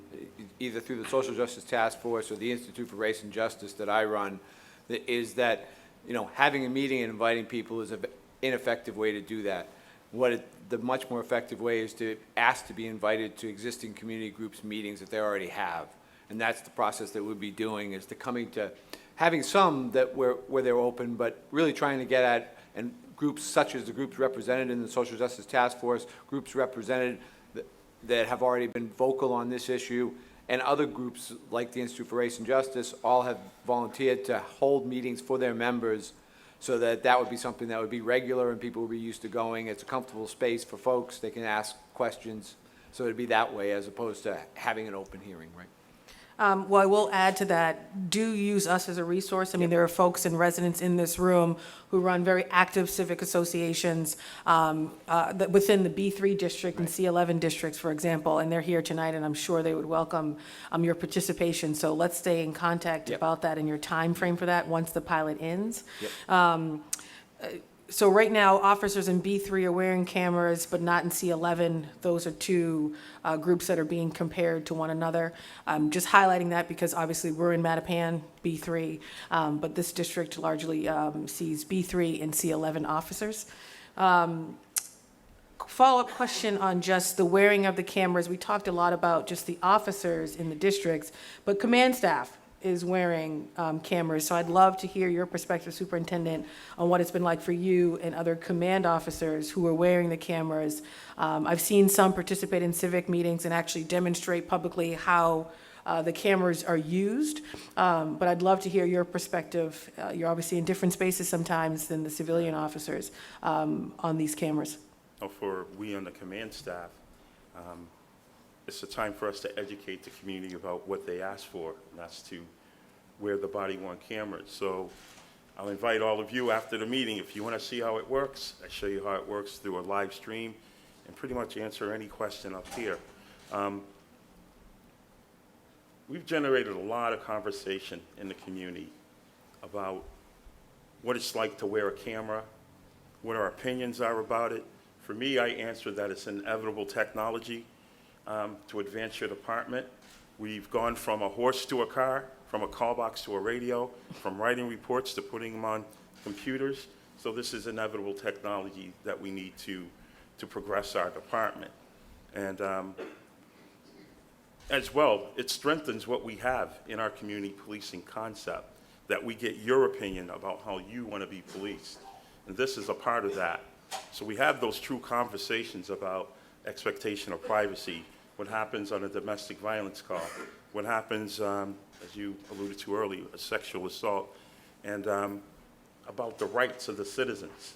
either through the Social Justice Task Force or the Institute for Race and Justice that I run, is that having a meeting and inviting people is an ineffective way to do that. The much more effective way is to ask to be invited to existing community groups meetings that they already have. And that's the process that we'll be doing, is to coming to having some that where they're open, but really trying to get at, and groups such as the groups represented in the Social Justice Task Force, groups represented that have already been vocal on this issue, and other groups like the Institute for Race and Justice all have volunteered to hold meetings for their members, so that would be something that would be regular and people would be used to going. It's a comfortable space for folks. They can ask questions. So it'd be that way as opposed to having an open hearing, right? Well, I will add to that, do use us as a resource. I mean, there are folks and residents in this room who run very active civic associations within the B3 district and C11 districts, for example, and they're here tonight, and I'm sure they would welcome your participation. So let's stay in contact about that and your time frame for that once the pilot ends. So right now, officers in B3 are wearing cameras, but not in C11. Those are two groups that are being compared to one another. I'm just highlighting that because obviously we're in Mattapan, B3, but this district largely sees B3 and C11 officers. Follow-up question on just the wearing of the cameras. We talked a lot about just the officers in the districts, but command staff is wearing cameras. So I'd love to hear your perspective, Superintendent, on what it's been like for you and other command officers who are wearing the cameras. I've seen some participate in civic meetings and actually demonstrate publicly how the cameras are used. But I'd love to hear your perspective. You're obviously in different spaces sometimes than the civilian officers on these cameras. For we on the command staff, it's a time for us to educate the community about what they asked for, and that's to wear the body-worn cameras. So I'll invite all of you after the meeting, if you want to see how it works, I show you how it works through a live stream and pretty much answer any question up here. We've generated a lot of conversation in the community about what it's like to wear a camera, what our opinions are about it. For me, I answer that it's inevitable technology to advance your department. We've gone from a horse to a car, from a call box to a radio, from writing reports to putting them on computers. So this is inevitable technology that we need to progress our department. And as well, it strengthens what we have in our community policing concept, that we get your opinion about how you want to be policed. And this is a part of that. So we have those true conversations about expectation of privacy, what happens on a domestic violence call, what happens, as you alluded to earlier, a sexual assault, and about the rights of the citizens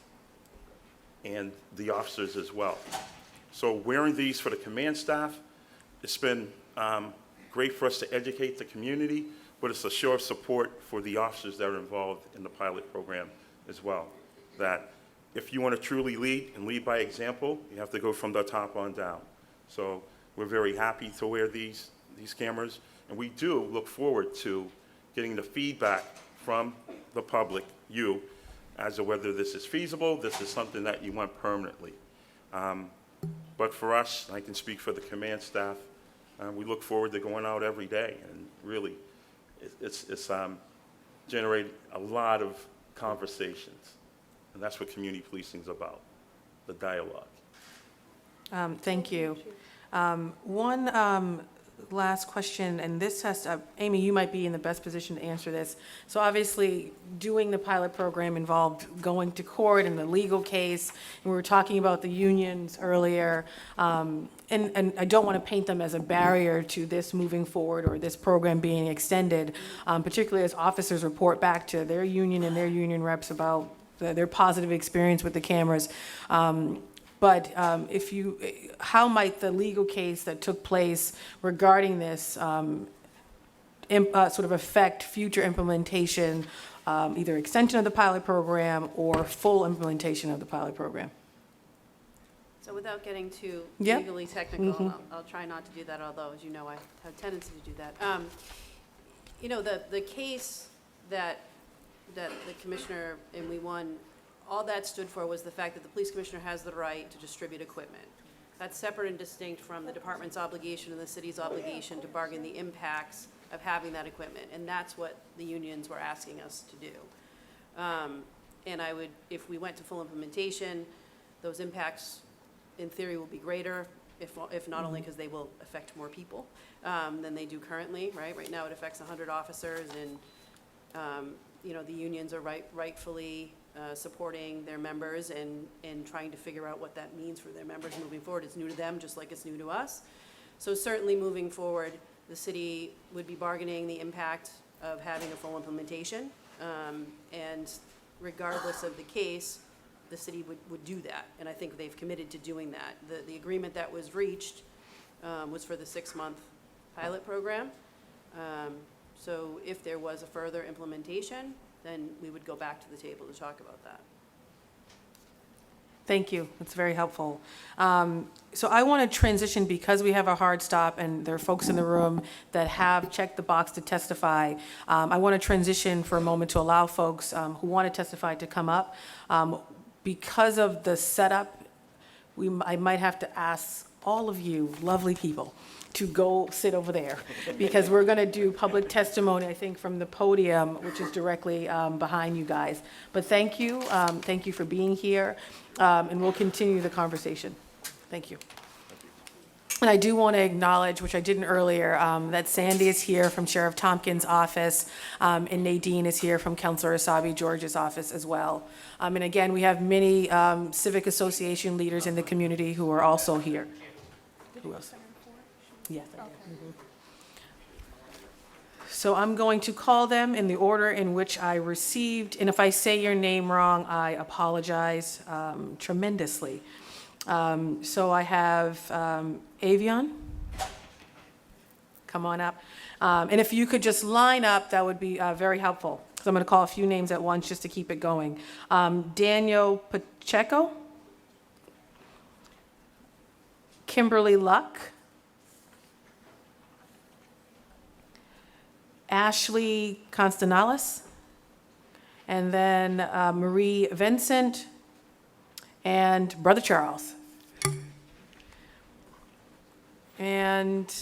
and the officers as well. So wearing these for the command staff, it's been great for us to educate the community, but it's a show of support for the officers that are involved in the pilot program as well. That if you want to truly lead and lead by example, you have to go from the top on down. So we're very happy to wear these cameras, and we do look forward to getting the feedback from the public, you, as to whether this is feasible, this is something that you want permanently. But for us, I can speak for the command staff, we look forward to going out every day, and really, it's generated a lot of conversations, and that's what community policing is about, the dialogue. Thank you. One last question, and this has to, Amy, you might be in the best position to answer this. So obviously, doing the pilot program involved going to court and the legal case, and we were talking about the unions earlier, and I don't want to paint them as a barrier to this moving forward or this program being extended, particularly as officers report back to their union and their union reps about their positive experience with the cameras. But how might the legal case that took place regarding this sort of affect future implementation, either extension of the pilot program or full implementation of the pilot program? So without getting too Yep. legally technical, I'll try not to do that, although, as you know, I have a tendency to do that. You know, the case that the commissioner, and we won, all that stood for was the fact that the police commissioner has the right to distribute equipment. That's separate and distinct from the department's obligation and the city's obligation to bargain the impacts of having that equipment, and that's what the unions were asking us to do. And I would, if we went to full implementation, those impacts, in theory, will be greater, if not only because they will affect more people than they do currently, right? Right now, it affects 100 officers, and you know, the unions are rightfully supporting their members and trying to figure out what that means for their members moving forward. It's new to them, just like it's new to us. So certainly moving forward, the city would be bargaining the impact of having a full implementation. And regardless of the case, the city would do that. And I think they've committed to doing that. The agreement that was reached was for the 6-month pilot program. So if there was a further implementation, then we would go back to the table to talk about that. Thank you. That's very helpful. So I want to transition, because we have a hard stop and there are folks in the room that have checked the box to testify. I want to transition for a moment to allow folks who want to testify to come up. Because of the setup, I might have to ask all of you lovely people to go sit over there, because we're going to do public testimony, I think, from the podium, which is directly behind you guys. But thank you for being here, and we'll continue the conversation. Thank you. And I do want to acknowledge, which I didn't earlier, that Sandy is here from Sheriff Tompkins' office, and Nadine is here from Councilor Asabi George's office as well. And again, we have many civic association leaders in the community who are also here. Who else? Yes, I did. So I'm going to call them in the order in which I received, and if I say your name wrong, I apologize tremendously. So I have Avion. Come on up. And if you could just line up, that would be very helpful, because I'm going to call a few names at once just to keep it going. Daniel Pacheco. Kimberly Luck. Ashley Constantinalis, and then Marie Vincent, and Brother Charles. And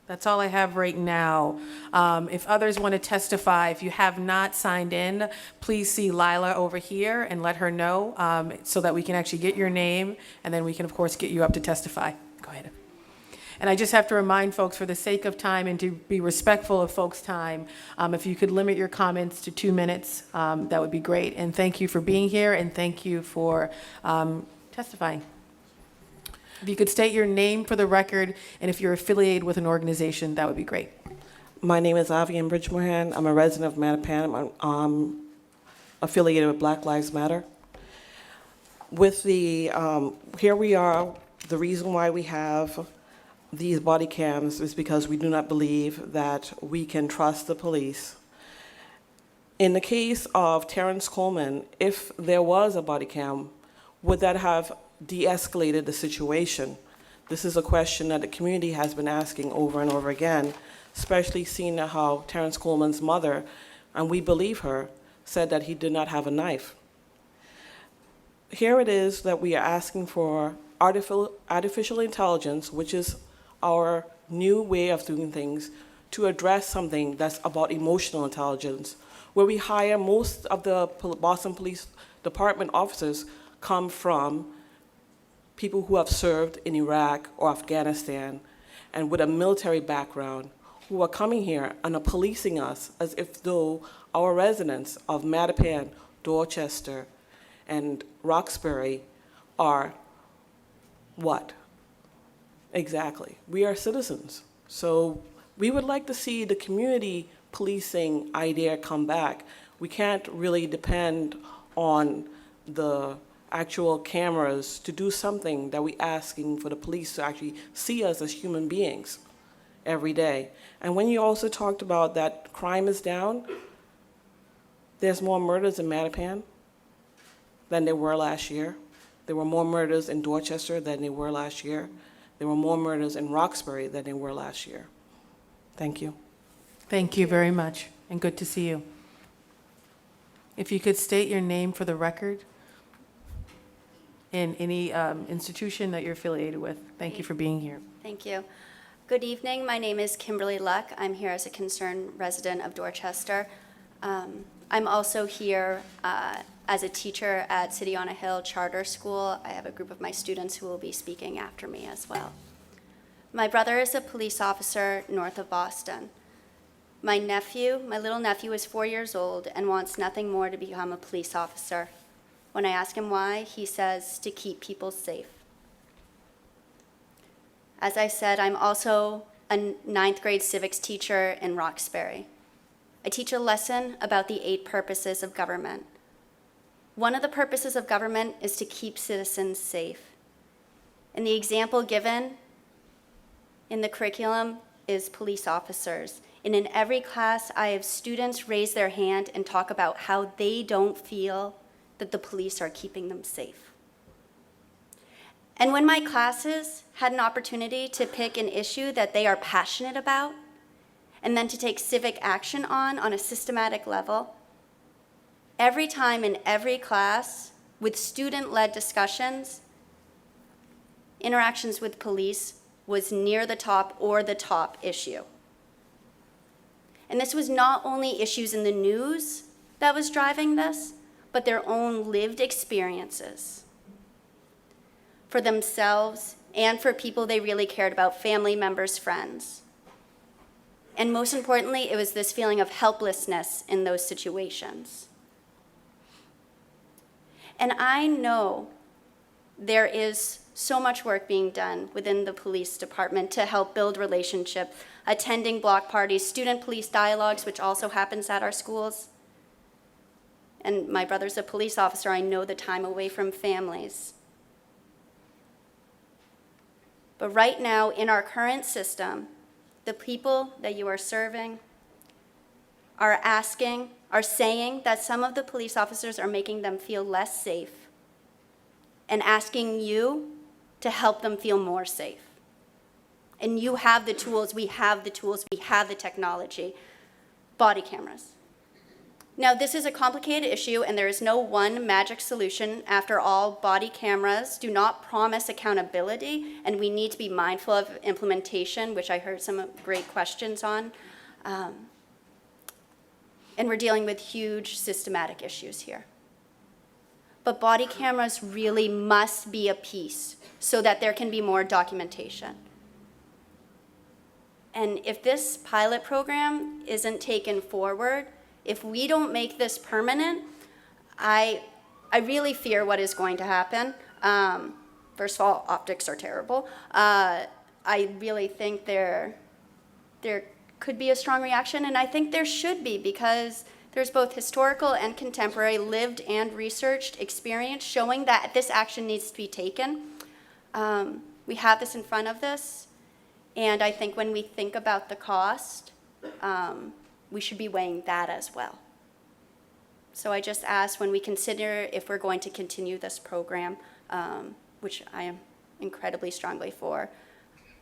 that's all I have right now. If others want to testify, if you have not signed in, please see Lila over here and let her know, so that we can actually get your name, and then we can, of course, get you up to testify. Go ahead. And I just have to remind folks, for the sake of time and to be respectful of folks' time, if you could limit your comments to 2 minutes, that would be great. And thank you for being here, and thank you for testifying. If you could state your name for the record, and if you're affiliated with an organization, that would be great. My name is Avian Bridgemohan. I'm a resident of Mattapan. I'm affiliated with Black Lives Matter. With the, here we are, the reason why we have these body cams is because we do not believe that we can trust the police. In the case of Terrence Coleman, if there was a body cam, would that have de-escalated the situation? This is a question that the community has been asking over and over again, especially seeing how Terrence Coleman's mother, and we believe her, said that he did not have a knife. Here it is that we are asking for artificial intelligence, which is our new way of doing things, to address something that's about emotional intelligence, where we hire most of the Boston Police Department officers come from people who have served in Iraq or Afghanistan and with a military background who are coming here and are policing us as if though our residents of Mattapan, Dorchester, and Roxbury are what? Exactly. We are citizens. So we would like to see the community policing idea come back. We can't really depend on the actual cameras to do something that we're asking for the police to actually see us as human beings every day. And when you also talked about that crime is down, there's more murders in Mattapan than there were last year. There were more murders in Dorchester than there were last year. There were more murders in Roxbury than there were last year. Thank you. Thank you very much, and good to see you. If you could state your name for the record and any institution that you're affiliated with. Thank you for being here. Thank you. Good evening. My name is Kimberly Luck. I'm here as a concerned resident of Dorchester. I'm also here as a teacher at City on a Hill Charter School. I have a group of my students who will be speaking after me as well. My brother is a police officer north of Boston. My little nephew is 4 years old and wants nothing more to become a police officer. When I ask him why, he says to keep people safe. As I said, I'm also a 9th grade civics teacher in Roxbury. I teach a lesson about the 8 purposes of government. One of the purposes of government is to keep citizens safe. And the example given in the curriculum is police officers. And in every class, I have students raise their hand and talk about how they don't feel that the police are keeping them safe. And when my classes had an opportunity to pick an issue that they are passionate about, and then to take civic action on a systematic level, every time in every class, with student-led discussions, interactions with police was near the top or the top issue. And this was not only issues in the news that was driving this, but their own lived experiences for themselves and for people they really cared about, family members, friends. And most importantly, it was this feeling of helplessness in those situations. And I know there is so much work being done within the police department to help build relationship, attending block parties, student-police dialogues, which also happens at our schools. And my brother's a police officer. I know the time away from families. But right now, in our current system, the people that you are serving are saying that some of the police officers are making them feel less safe and asking you to help them feel more safe. And you have the tools, we have the tools, we have the technology, body cameras. Now, this is a complicated issue, and there is no one magic solution. After all, body cameras do not promise accountability, and we need to be mindful of implementation, which I heard some great questions on. And we're dealing with huge systematic issues here. But body cameras really must be a piece so that there can be more documentation. And if this pilot program isn't taken forward, if we don't make this permanent, I really fear what is going to happen. first of all, optics are terrible. I really think there could be a strong reaction, and I think there should be, because there's both historical and contemporary lived and researched experience showing that this action needs to be taken. We have this in front of us, and I think when we think about the cost, we should be weighing that as well. So I just ask, when we consider if we're going to continue this program, which I am incredibly strongly for,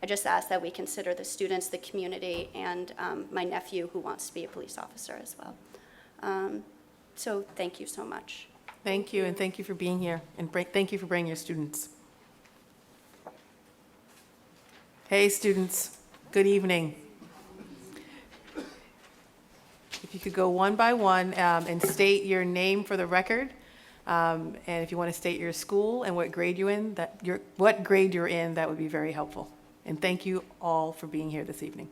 I just ask that we consider the students, the community, and my nephew who wants to be a police officer as well. So thank you so much. Thank you, and thank you for being here, and thank you for bringing your students. Hey, students, good evening. If you could go one by one and state your name for the record, and if you want to state your school and what grade you're in, what grade you're in, that would be very helpful. And thank you all for being here this evening.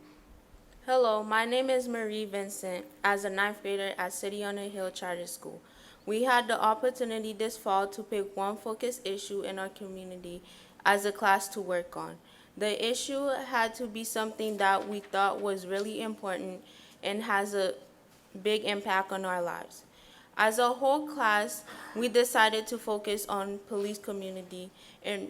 Hello, my name is Marie Vincent, as a 9th grader at City on the Hill Charter School. We had the opportunity this fall to pick one focus issue in our community as a class to work on. The issue had to be something that we thought was really important and has a big impact on our lives. As a whole class, we decided to focus on police community and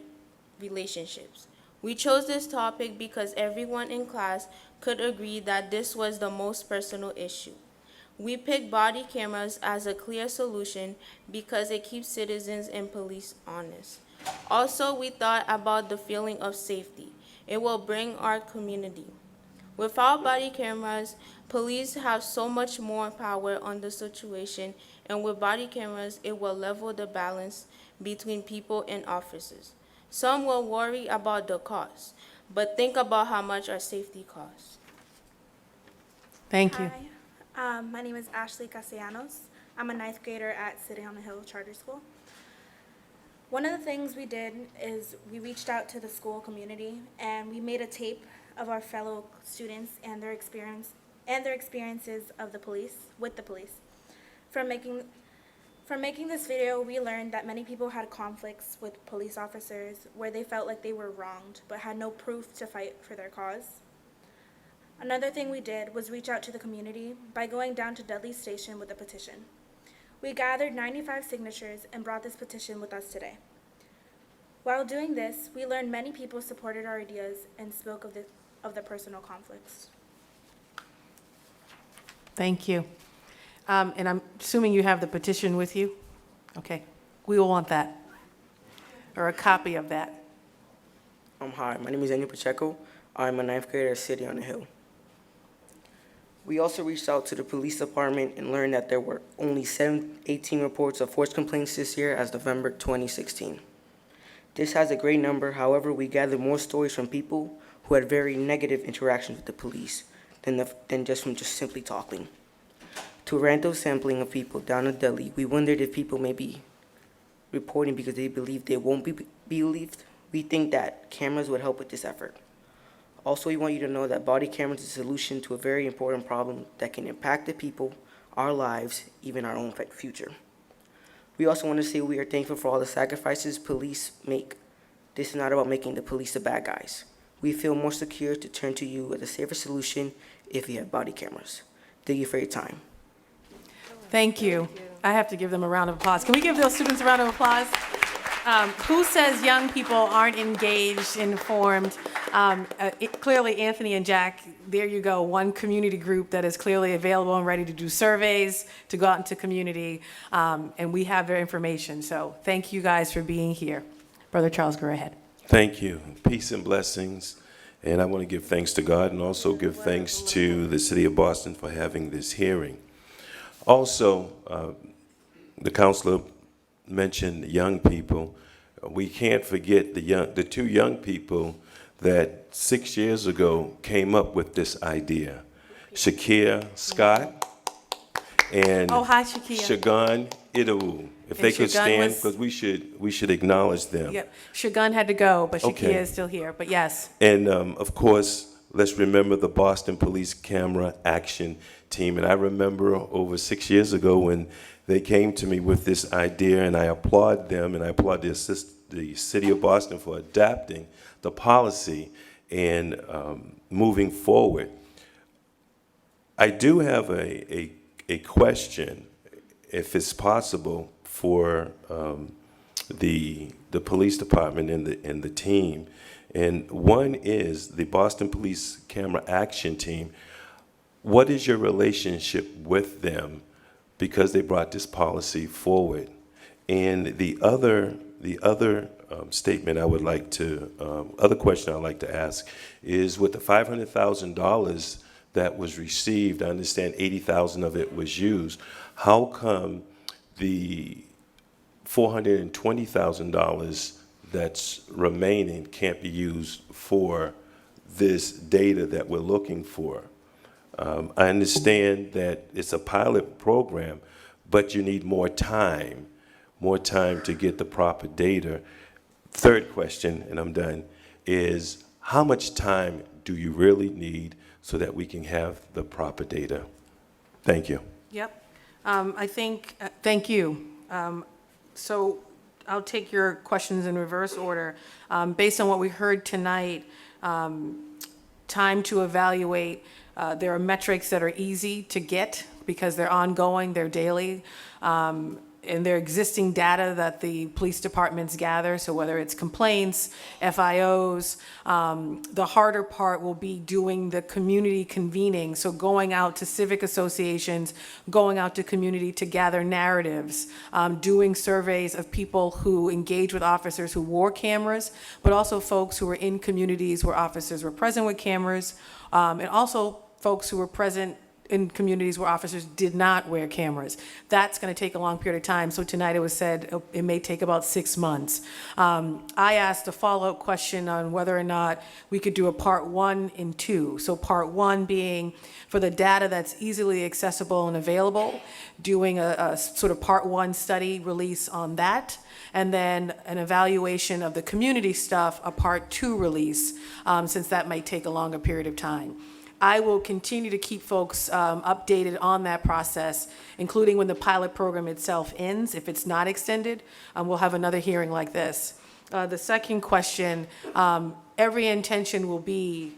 relationships. We chose this topic because everyone in class could agree that this was the most personal issue. We picked body cameras as a clear solution because it keeps citizens and police honest. Also, we thought about the feeling of safety it will bring our community. Without body cameras, police have so much more power on the situation, and with body cameras, it will level the balance between people and officers. Some will worry about the cost, but think about how much our safety costs. Thank you. Hi, my name is Ashley Castellanos. I'm a 9th grader at City on the Hill Charter School. One of the things we did is we reached out to the school community and we made a tape of our fellow students and their experiences of the police, with the police. From making this video, we learned that many people had conflicts with police officers where they felt like they were wronged but had no proof to fight for their cause. Another thing we did was reach out to the community by going down to Dudley Station with a petition. We gathered 95 signatures and brought this petition with us today. While doing this, we learned many people supported our ideas and spoke of the personal conflicts. Thank you. And I'm assuming you have the petition with you? Okay, we will want that, or a copy of that. Hi, my name is Daniel Pacheco. I'm a 9th grader at City on the Hill. We also reached out to the police department and learned that there were only 18 reports of force complaints this year as November 2016. This has a great number, however, we gathered more stories from people who had very negative interactions with the police than just from simply talking. To a random sampling of people down in Delhi, we wondered if people may be reporting because they believe they won't be believed. We think that cameras would help with this effort. Also, we want you to know that body cameras is a solution to a very important problem that can impact the people, our lives, even our own future. We also want to say we are thankful for all the sacrifices police make. This is not about making the police the bad guys. We feel more secure to turn to you as a safer solution if you have body cameras. Thank you for your time. Thank you. I have to give them a round of applause. Can we give those students a round of applause? Who says young people aren't engaged, informed? Clearly, Anthony and Jack, there you go, one community group that is clearly available and ready to do surveys, to go out into community, and we have their information. So thank you guys for being here. Brother Charles, go ahead. Thank you. Peace and blessings. And I want to give thanks to God and also give thanks to the City of Boston for having this hearing. Also, the counselor mentioned young people. We can't forget the two young people that 6 years ago came up with this idea. Shakir Scott and hi, Shakia. Shagun Idawu. If they could stand, because we should acknowledge them. Yep. Shagun had to go, but Shakia Okay. is still here, but yes. And of course, let's remember the Boston Police Camera Action Team. And I remember over 6 years ago when they came to me with this idea, and I applaud them and I applaud the City of Boston for adapting the policy and moving forward. I do have a question, if it's possible, for the police department and the team. And one is the Boston Police Camera Action Team. What is your relationship with them, because they brought this policy forward? And the other statement I would like to, other question I'd like to ask is, with the $500,000 that was received, I understand 80,000 of it was used. How come the $420,000 that's remaining can't be used for this data that we're looking for? I understand that it's a pilot program, but you need more time to get the proper data. Third question, and I'm done, is how much time do you really need so that we can have the proper data? Thank you. Yep. I think, thank you. So I'll take your questions in reverse order. Based on what we heard tonight, time to evaluate, there are metrics that are easy to get because they're ongoing, they're daily, and they're existing data that the police departments gather. So whether it's complaints, FIOs, the harder part will be doing the community convening. So going out to civic associations, going out to community to gather narratives, doing surveys of people who engage with officers who wore cameras, but also folks who were in communities where officers were present with cameras, and also folks who were present in communities where officers did not wear cameras. That's going to take a long period of time. So tonight it was said it may take about 6 months. I asked a follow-up question on whether or not we could do a part 1 and 2. So part 1 being for the data that's easily accessible and available, doing a sort of part 1 study release on that, and then an evaluation of the community stuff, a part 2 release, since that might take a longer period of time. I will continue to keep folks updated on that process, including when the pilot program itself ends. If it's not extended, we'll have another hearing like this. The second question, every intention will be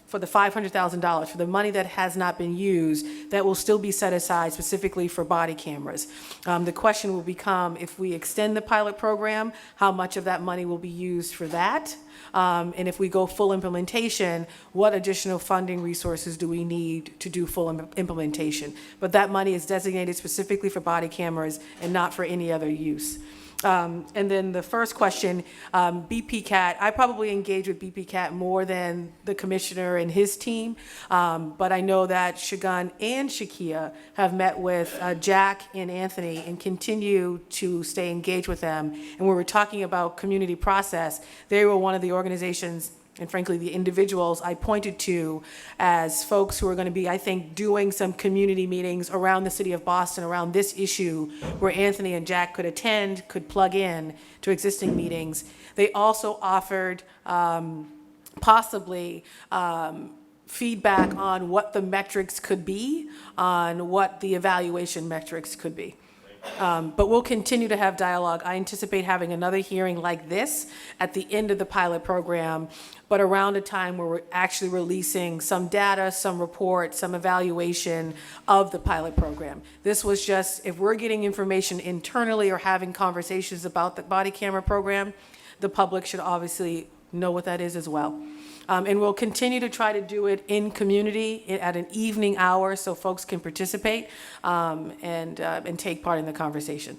for the $500,000, for the money that has not been used, that will still be set aside specifically for body cameras. The question will become, if we extend the pilot program, how much of that money will be used for that? And if we go full implementation, what additional funding resources do we need to do full implementation? But that money is designated specifically for body cameras and not for any other use. And then the first question, BPCAT, I probably engage with BPCAT more than the commissioner and his team, but I know that Shagun and Shakia have met with Jack and Anthony and continue to stay engaged with them. And when we're talking about community process, they were one of the organizations and frankly, the individuals I pointed to as folks who are going to be, I think, doing some community meetings around the city of Boston around this issue where Anthony and Jack could attend, could plug in to existing meetings. They also offered possibly feedback on what the metrics could be, on what the evaluation metrics could be. But we'll continue to have dialogue. I anticipate having another hearing like this at the end of the pilot program, but around a time where we're actually releasing some data, some reports, some evaluation of the pilot program. This was just, if we're getting information internally or having conversations about the body camera program, the public should obviously know what that is as well. And we'll continue to try to do it in community at an evening hour so folks can participate and take part in the conversation.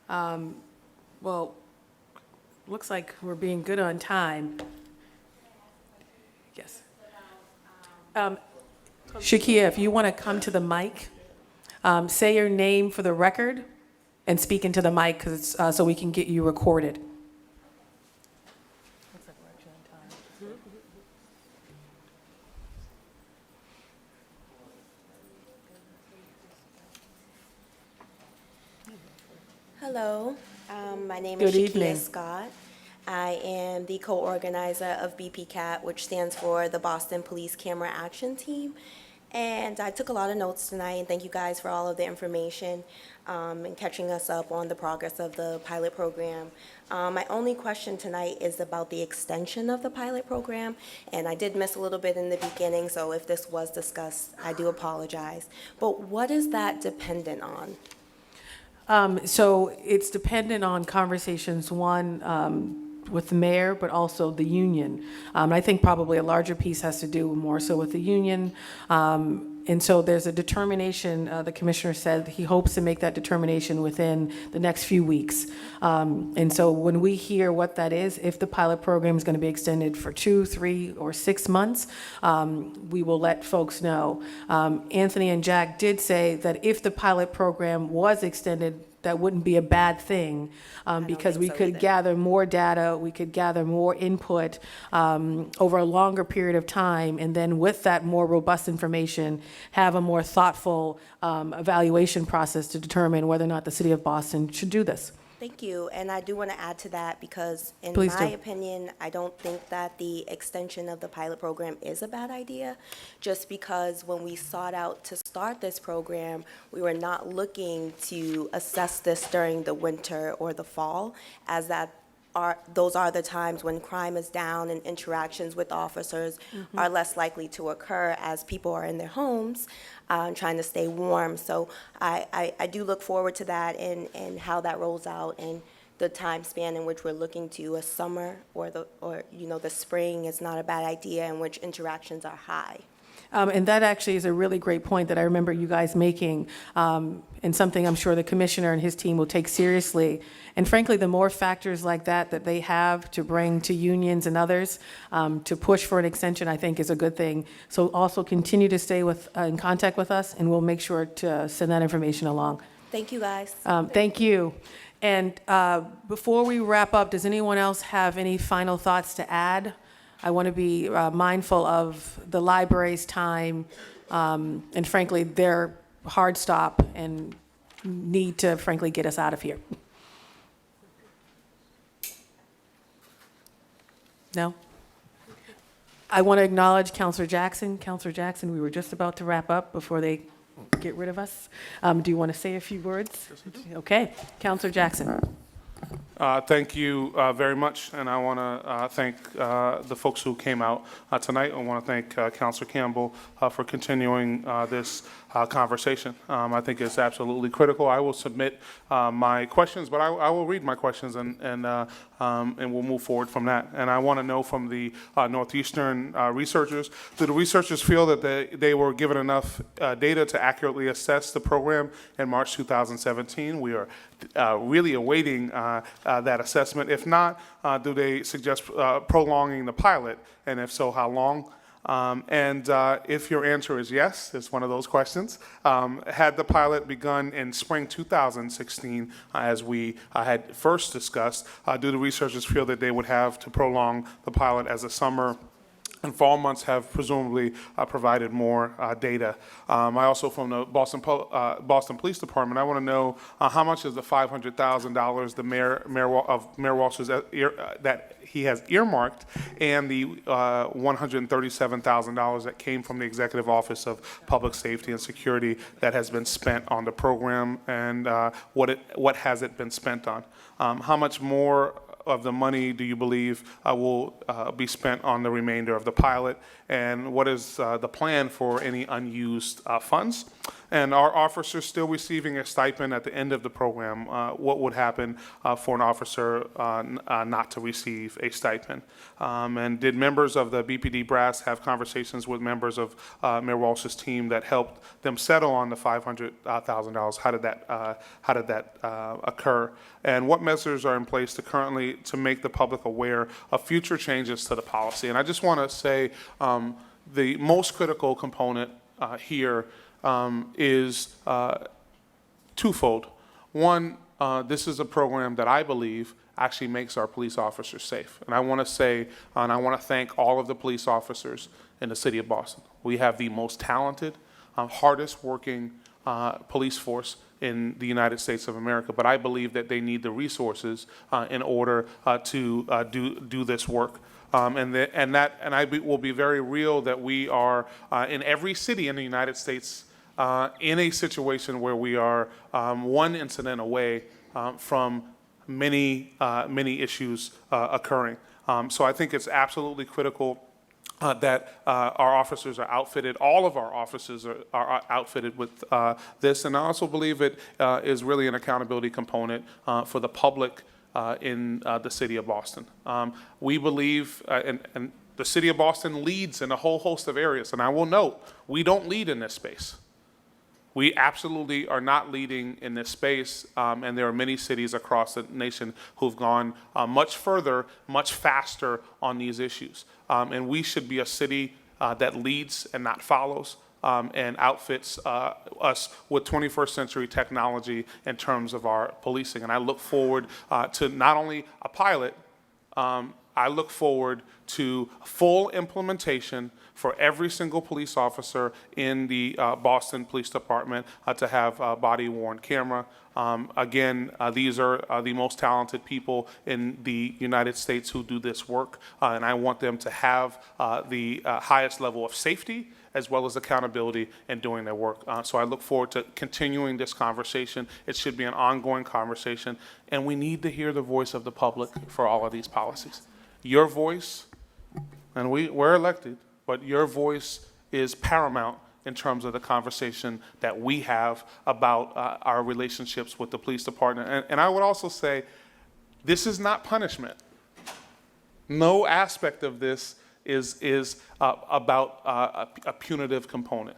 Well, looks like we're being good on time. Yes. Shakia, if you want to come to the mic, say your name for the record and speak into the mic so we can get you recorded. Hello, my name Good is Shakia evening. Scott. I am the co-organizer of BPCAT, which stands for the Boston Police Camera Action Team. And I took a lot of notes tonight, and thank you guys for all of the information and catching us up on the progress of the pilot program. My only question tonight is about the extension of the pilot program, and I did miss a little bit in the beginning, so if this was discussed, I do apologize. But what is that dependent on? So it's dependent on conversations, one, with the mayor, but also the union. I think probably a larger piece has to do more so with the union. And so there's a determination, the commissioner said he hopes to make that determination within the next few weeks. And so when we hear what that is, if the pilot program is going to be extended for 2, 3, or 6 months, we will let folks know. Anthony and Jack did say that if the pilot program was extended, that wouldn't be a bad thing, because we could gather more data, we could gather more input over a longer period of time, and then with that more robust information, have a more thoughtful evaluation process to determine whether or not the city of Boston should do this. Thank you, and I do want to add to that because in Please my do. opinion, I don't think that the extension of the pilot program is a bad idea, just because when we sought out to start this program, we were not looking to assess this during the winter or the fall, as those are the times when crime is down and interactions with officers are less likely to occur as people are in their homes trying to stay warm. So I do look forward to that and how that rolls out and the time span in which we're looking to a summer or the spring is not a bad idea in which interactions are high. And that actually is a really great point that I remember you guys making, and something I'm sure the commissioner and his team will take seriously. And frankly, the more factors like that they have to bring to unions and others to push for an extension, I think is a good thing. So also continue to stay in contact with us, and we'll make sure to send that information along. Thank you, guys. Thank you. And before we wrap up, does anyone else have any final thoughts to add? I want to be mindful of the library's time and frankly, their hard stop and need to frankly get us out of here. No? I want to acknowledge Counselor Jackson. Counselor Jackson, we were just about to wrap up before they get rid of us. Do you want to say a few words? Okay. Counselor Jackson. Thank you very much, and I want to thank the folks who came out tonight. I want to thank Councilor Campbell for continuing this conversation. I think it's absolutely critical. I will submit my questions, but I will read my questions and we'll move forward from that. And I want to know from the Northeastern researchers, do the researchers feel that they were given enough data to accurately assess the program in March 2017? We are really awaiting that assessment. If not, do they suggest prolonging the pilot? And if so, how long? And if your answer is yes, it's one of those questions. Had the pilot begun in spring 2016, as we had first discussed, do the researchers feel that they would have to prolong the pilot as a summer and fall months have presumably provided more data? I also, from the Boston Police Department, I want to know how much is the $500,000 the Mayor Walsh's that he has earmarked, and the $137,000 that came from the Executive Office of Public Safety and Security that has been spent on the program, and what has it been spent on? How much more of the money do you believe will be spent on the remainder of the pilot? And what is the plan for any unused funds? And are officers still receiving a stipend at the end of the program? What would happen for an officer not to receive a stipend? And did members of the BPD brass have conversations with members of Mayor Walsh's team that helped them settle on the $500,000? How did that occur? And what measures are in place to make the public aware of future changes to the policy? And I just want to say the most critical component here is twofold. One, this is a program that I believe actually makes our police officers safe. And I want to say, and I want to thank all of the police officers in the city of Boston. We have the most talented, hardest working police force in the United States of America, but I believe that they need the resources in order to do this work. And I will be very real that we are in every city in the United States in a situation where we are one incident away from many issues occurring. So I think it's absolutely critical that our officers are outfitted, all of our officers are outfitted with this. And I also believe it is really an accountability component for the public in the city of Boston. We believe, and the city of Boston leads in a whole host of areas. And I will note, we don't lead in this space. We absolutely are not leading in this space, and there are many cities across the nation who've gone much further, much faster on these issues. And we should be a city that leads and not follows, and outfits us with 21st century technology in terms of our policing. And I look forward to not only a pilot, I look forward to full implementation for every single police officer in the Boston Police Department to have a body-worn camera. Again, these are the most talented people in the United States who do this work, and I want them to have the highest level of safety as well as accountability in doing their work. So I look forward to continuing this conversation. It should be an ongoing conversation, and we need to hear the voice of the public for all of these policies. Your voice, and we're elected, but your voice is paramount in terms of the conversation that we have about our relationships with the police department. And I would also say, this is not punishment. No aspect of this is about a punitive component.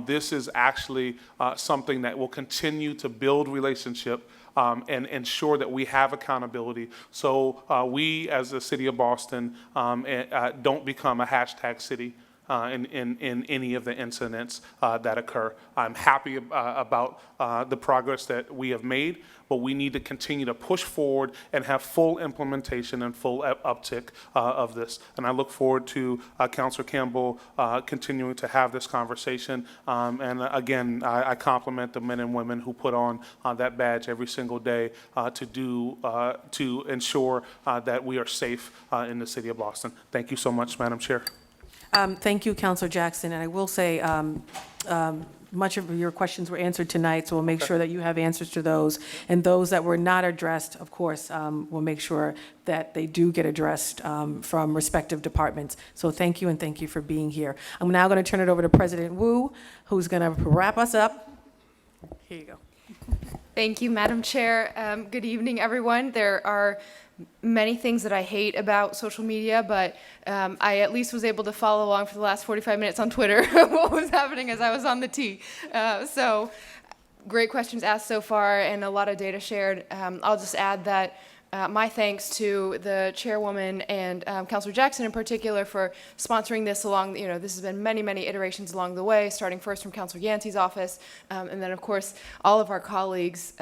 This is actually something that will continue to build relationship and ensure that we have accountability. So we, as the city of Boston, don't become a hashtag city in any of the incidents that occur. I'm happy about the progress that we have made, but we need to continue to push forward and have full implementation and full uptick of this. And I look forward to Councilor Campbell continuing to have this conversation. And again, I compliment the men and women who put on that badge every single day to ensure that we are safe in the city of Boston. Thank you so much, Madam Chair. Thank you, Councilor Jackson, and I will say, much of your questions were answered tonight, so we'll make sure that you have answers to those. And those that were not addressed, of course, we'll make sure that they do get addressed from respective departments. So thank you, and thank you for being here. I'm now going to turn it over to President Wu, who's going to wrap us up. Here you go. Thank you, Madam Chair. Good evening, everyone. There are many things that I hate about social media, but I at least was able to follow along for the last 45 minutes on Twitter what was happening as I was on the T. So great questions asked so far and a lot of data shared. I'll just add that my thanks to the chairwoman and Councilor Jackson in particular for sponsoring this along, this has been many, many iterations along the way, starting first from Councilor Yancey's office, and then of course all of our colleagues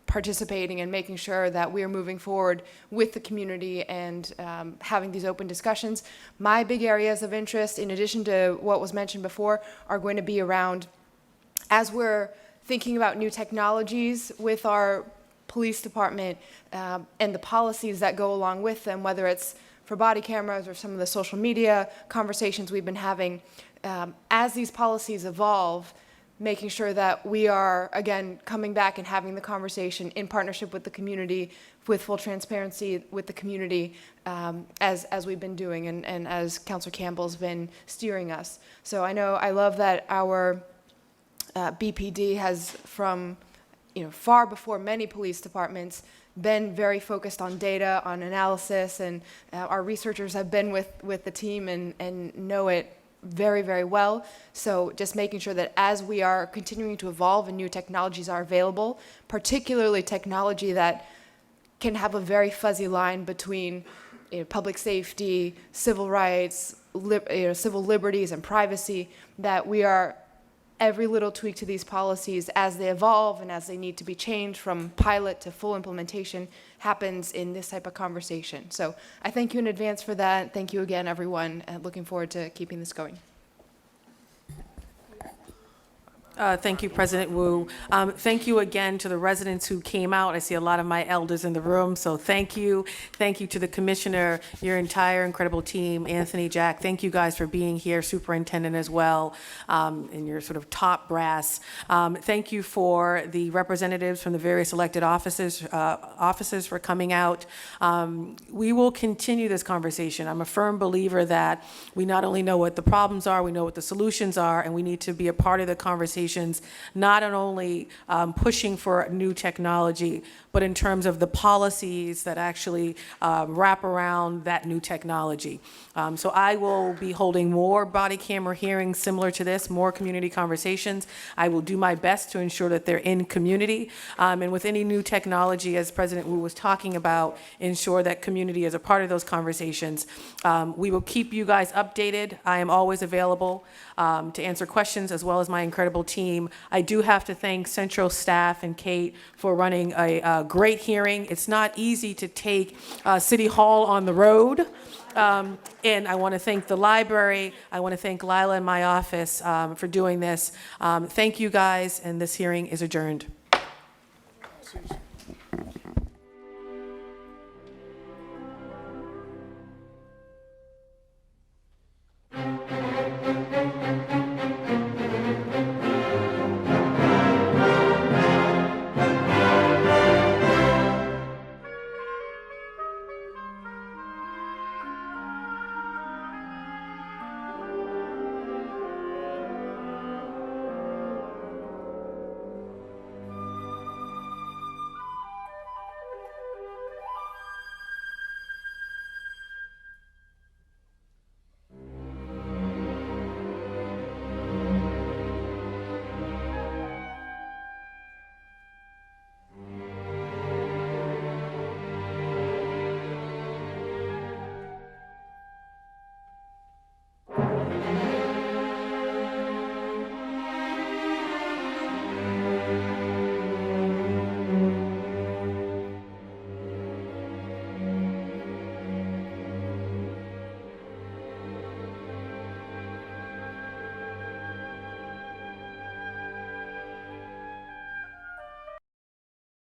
participating and making sure that we are moving forward with the community and having these open discussions. My big areas of interest, in addition to what was mentioned before, are going to be around, as we're thinking about new technologies with our police department and the policies that go along with them, whether it's for body cameras or some of the social media conversations we've been having, as these policies evolve, making sure that we are, again, coming back and having the conversation in partnership with the community, with full transparency with the community, as we've been doing and as Councilor Campbell's been steering us. So I love that our BPD has, from far before many police departments, been very focused on data, on analysis, and our researchers have been with the team and know it very, very well. So just making sure that as we are continuing to evolve and new technologies are available, particularly technology that can have a very fuzzy line between public safety, civil rights, civil liberties, and privacy, that we are every little tweak to these policies as they evolve and as they need to be changed from pilot to full implementation happens in this type of conversation. So I thank you in advance for that. Thank you again, everyone, and looking forward to keeping this going. Thank you, President Wu. Thank you again to the residents who came out. I see a lot of my elders in the room, so thank you. Thank you to the commissioner, your entire incredible team, Anthony, Jack. Thank you guys for being here, superintendent as well, and your sort of top brass. Thank you for the representatives from the various elected offices for coming out. We will continue this conversation. I'm a firm believer that we not only know what the problems are, we know what the solutions are, and we need to be a part of the conversations, not only pushing for new technology, but in terms of the policies that actually wrap around that new technology. So I will be holding more body camera hearings similar to this, more community conversations. I will do my best to ensure that they're in community. And with any new technology, as President Wu was talking about, ensure that community is a part of those conversations. We will keep you guys updated. I am always available to answer questions, as well as my incredible team. I do have to thank Central staff and Kate for running a great hearing. It's not easy to take City Hall on the road. And I want to thank the library. I want to thank Lila in my office for doing this. Thank you guys, and this hearing is adjourned.